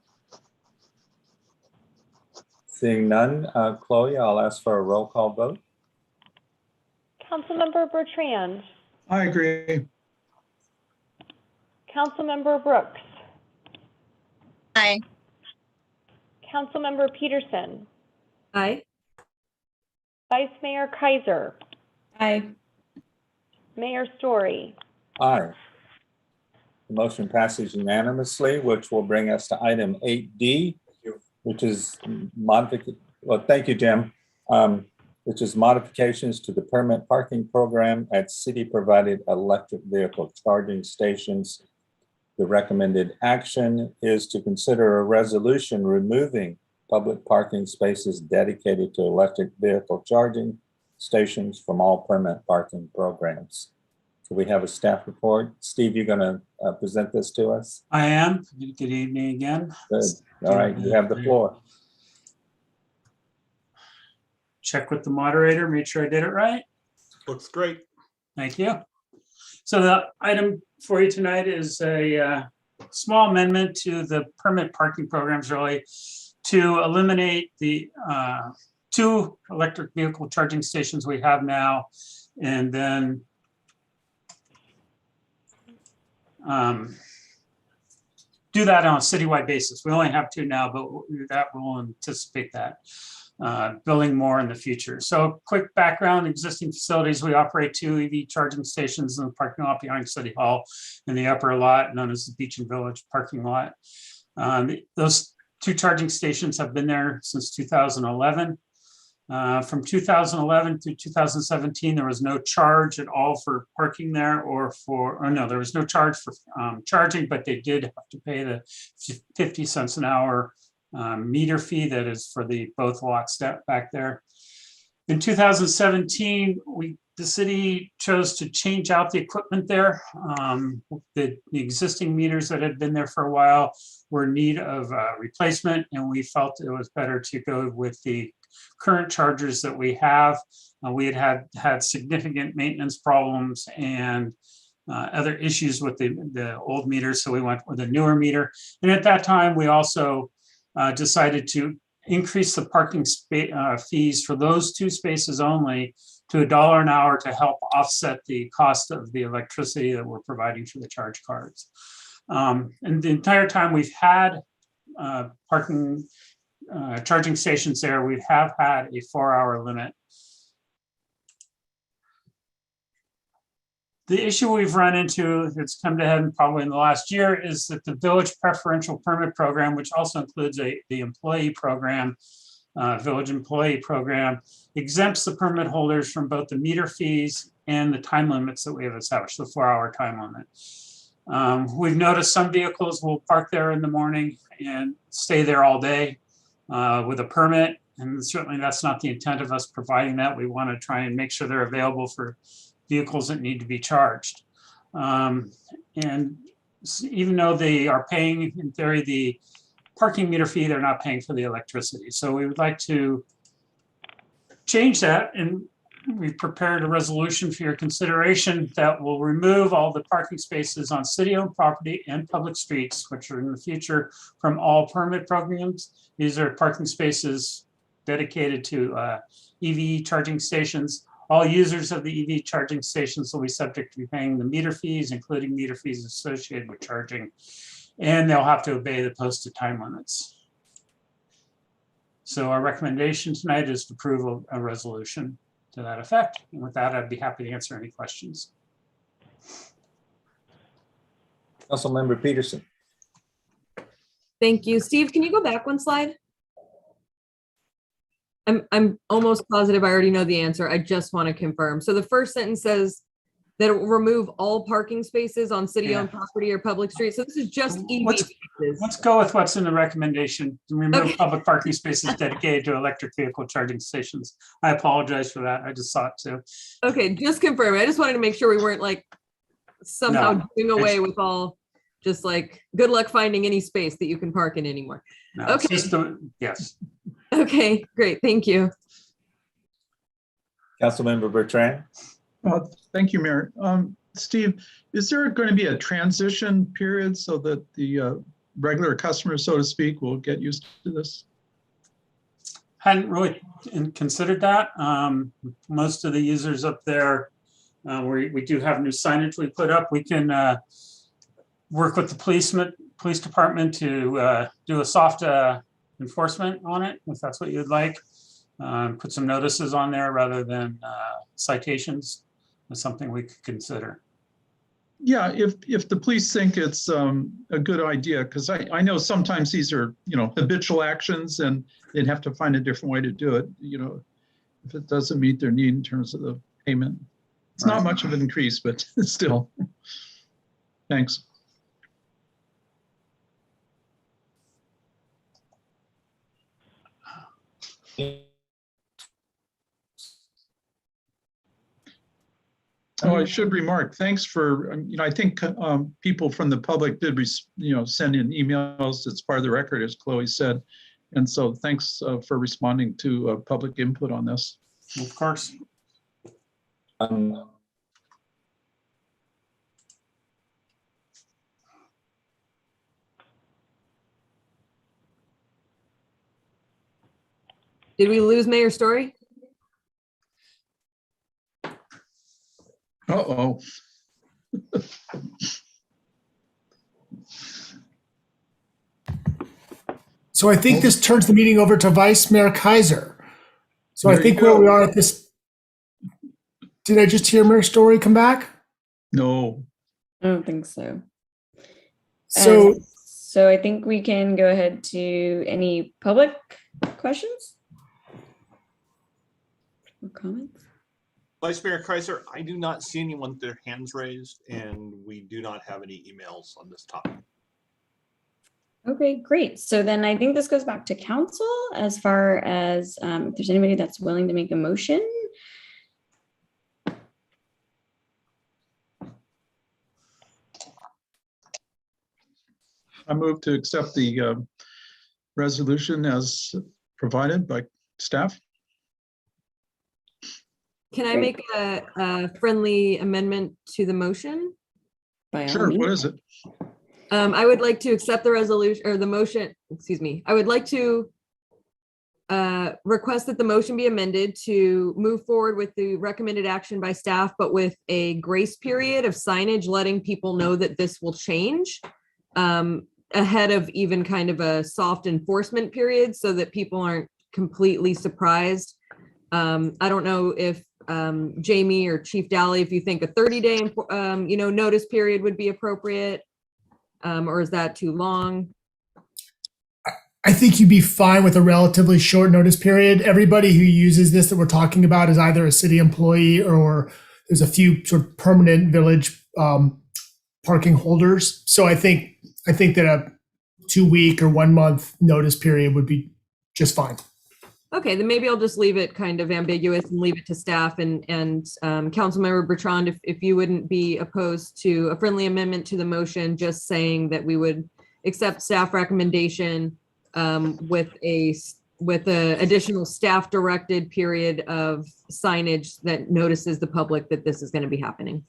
Seeing none, Chloe, I'll ask for a roll call vote. Councilmember Bertrand. I agree. Councilmember Brooks. Aye. Councilmember Peterson. Aye. Vice Mayor Kaiser. Aye. Mayor Story. Aye. The motion passes unanimously, which will bring us to item 8D, which is well, thank you, Jim. Which is modifications to the permit parking program at city-provided electric vehicle charging stations. The recommended action is to consider a resolution removing public parking spaces dedicated to electric vehicle charging stations from all permit parking programs. So we have a staff report. Steve, you're going to present this to us? I am. Good evening again. Good. All right, you have the floor. Check with the moderator, make sure I did it right. Looks great. Thank you. So the item for you tonight is a small amendment to the permit parking programs, really, to eliminate the 2 electric vehicle charging stations we have now, and then do that on a citywide basis. We only have 2 now, but that will anticipate that. Building more in the future. So quick background, existing facilities, we operate 2 EV charging stations in the parking lot behind City Hall in the upper lot, known as the Beach and Village parking lot. Those 2 charging stations have been there since 2011. From 2011 through 2017, there was no charge at all for parking there there was no charge for charging, but they did have to pay the 50 cents an hour meter fee that is for both lots back there. In 2017, the city chose to change out the equipment there. The existing meters that had been there for a while were in need of replacement, and we felt it was better to go with the current chargers that we have. We had significant maintenance problems and other issues with the old meters, so we went with a newer meter. And at that time, we also decided to increase the parking fees for those 2 spaces only to $1 an hour to help offset the cost of the electricity that we're providing for the charge cards. And the entire time we've had charging stations there, we have had a 4-hour limit. The issue we've run into that's come to head probably in the last year is that the Village Preferential Permit Program, which also includes the employee program, Village Employee Program, exempts the permit holders from both the meter fees and the time limits that we have established, the 4-hour time limit. We've noticed some vehicles will park there in the morning and stay there all day with a permit. And certainly that's not the intent of us providing that. We want to try and make sure they're available for vehicles that need to be charged. And even though they are paying, in theory, the parking meter fee, they're not paying for the electricity. So we would like to change that, and we've prepared a resolution for your consideration that will remove all the parking spaces on city-owned property and public streets, which are in the future, from all permit programs. These are parking spaces dedicated to EV charging stations. All users of the EV charging stations will be subject to paying the meter fees, including meter fees associated with charging, and they'll have to obey the posted time limits. So our recommendation tonight is to approve a resolution to that effect. And with that, I'd be happy to answer any questions. Councilmember Peterson. Thank you. Steve, can you go back one slide? I'm almost positive I already know the answer. I just want to confirm. So the first sentence says that it will remove all parking spaces on city-owned property or public streets. So this is just EV spaces. Let's go with what's in the recommendation. Remove public parking spaces dedicated to electric vehicle charging stations. I apologize for that. I just saw it too. Okay, just confirm. I just wanted to make sure we weren't like somehow doing away with all, just like, good luck finding any space that you can park in anymore. No, okay. Yes. Okay, great. Thank you. Councilmember Bertrand. Thank you, Mayor. Steve, is there going to be a transition period so that the regular customers, so to speak, will get used to this? Hadn't really considered that. Most of the users up there, we do have new signage we put up. We can work with the police department to do a soft enforcement on it, if that's what you'd like. Put some notices on there rather than citations. Is something we could consider. Yeah, if the police think it's a good idea, because I know sometimes these are, habitual actions and they'd have to find a different way to do it, if it doesn't meet their need in terms of the payment. It's not much of an increase, but still. Thanks. Oh, I should remark, thanks for, I think people from the public did, send in emails. It's part of the record, as Chloe said. And so thanks for responding to public input on this. Of course. Did we lose Mayor Story? Uh-oh. So I think this turns the meeting over to Vice Mayor Kaiser. So There I think you go. where we are at this, did I just hear Mayor Story come back? No. I don't think so. So I think we can go ahead to any public questions or comments. Vice Mayor Kaiser, I do not see anyone with their hands raised, and we do not have any emails on this topic. Okay, great. So then I think this goes back to council as far as if there's anybody that's willing to make a motion. I move to accept the resolution as provided by staff. Can I make a friendly amendment to the motion? By all Sure, means. what is it? I would like to accept the resolution or the motion, excuse me. I would like to request that the motion be amended to move forward with the recommended action by staff, but with a grace period of signage, letting people know that this will change ahead of even kind of a soft enforcement period so that people aren't completely surprised. I don't know if Jamie or Chief Daly, if you think a 30-day, notice period would be appropriate, or is that too long? I think you'd be fine with a relatively short notice period. Everybody who uses this that we're talking about is either a city employee or there's a few sort of permanent village parking holders. So I think that a 2-week or 1 month notice period would be just fine. Okay, then maybe I'll just leave it kind of ambiguous and leave it to staff and Councilmember Bertrand, if you wouldn't be opposed to a friendly amendment to the motion, just saying that we would accept staff recommendation with a additional staff directed period of signage that notices the public that this is going to be happening.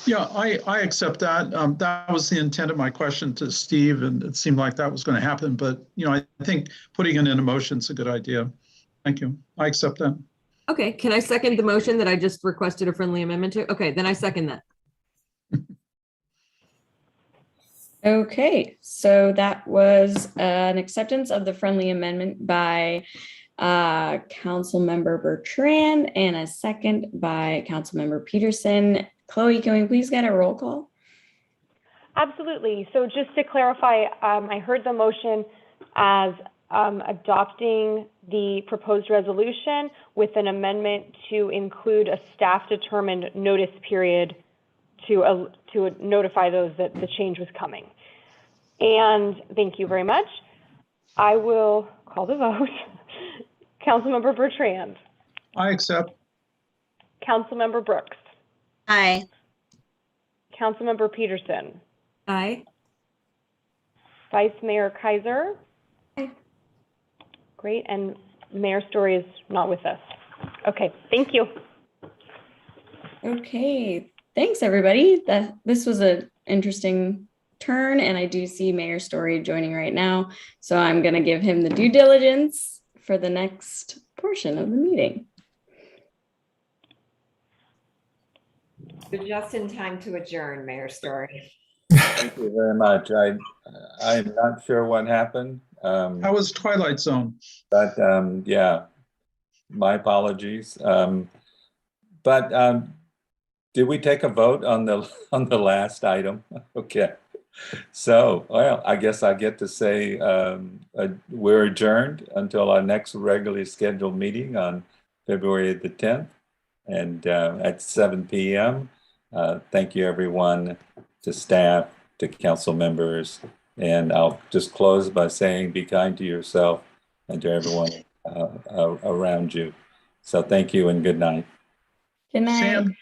Yeah, I accept that. That was the intent of my question to Steve, and it seemed like that was going to happen. But, I think putting it in a motion is a good idea. Thank you. I accept that. Okay, can I second the motion that I just requested a friendly amendment to? Okay, then I second that. Okay, so that was an acceptance of the friendly amendment by Councilmember Bertrand and a second by Councilmember Peterson. Chloe, can we please get a roll call? Absolutely. So just to clarify, I heard the motion as adopting the proposed resolution with an amendment to include a staff-determined notice period to notify those that the change was coming. And thank you very much. I will call the vote. Councilmember Bertrand. I accept. Councilmember Brooks. Aye. Councilmember Peterson. Aye. Vice Mayor Kaiser. Aye. Great, and Mayor Story is not with us. Okay, thank you. Okay, thanks everybody. This was an interesting turn, and I do see Mayor Story joining right now. So I'm gonna give him the due diligence for the next portion of the meeting. You're just in time to adjourn, Mayor Story. Thank you very much. I'm not sure what happened. That was Twilight Zone. But yeah, my apologies. But did we take a vote on the last item? Okay. So, well, I guess I get to say we're adjourned until our next regularly scheduled meeting on February the 10th and at 7 p.m. Thank you, everyone, to staff, to council members. And I'll just close by saying be kind to yourself and to everyone around you. So thank you and good night. Good night. Sam,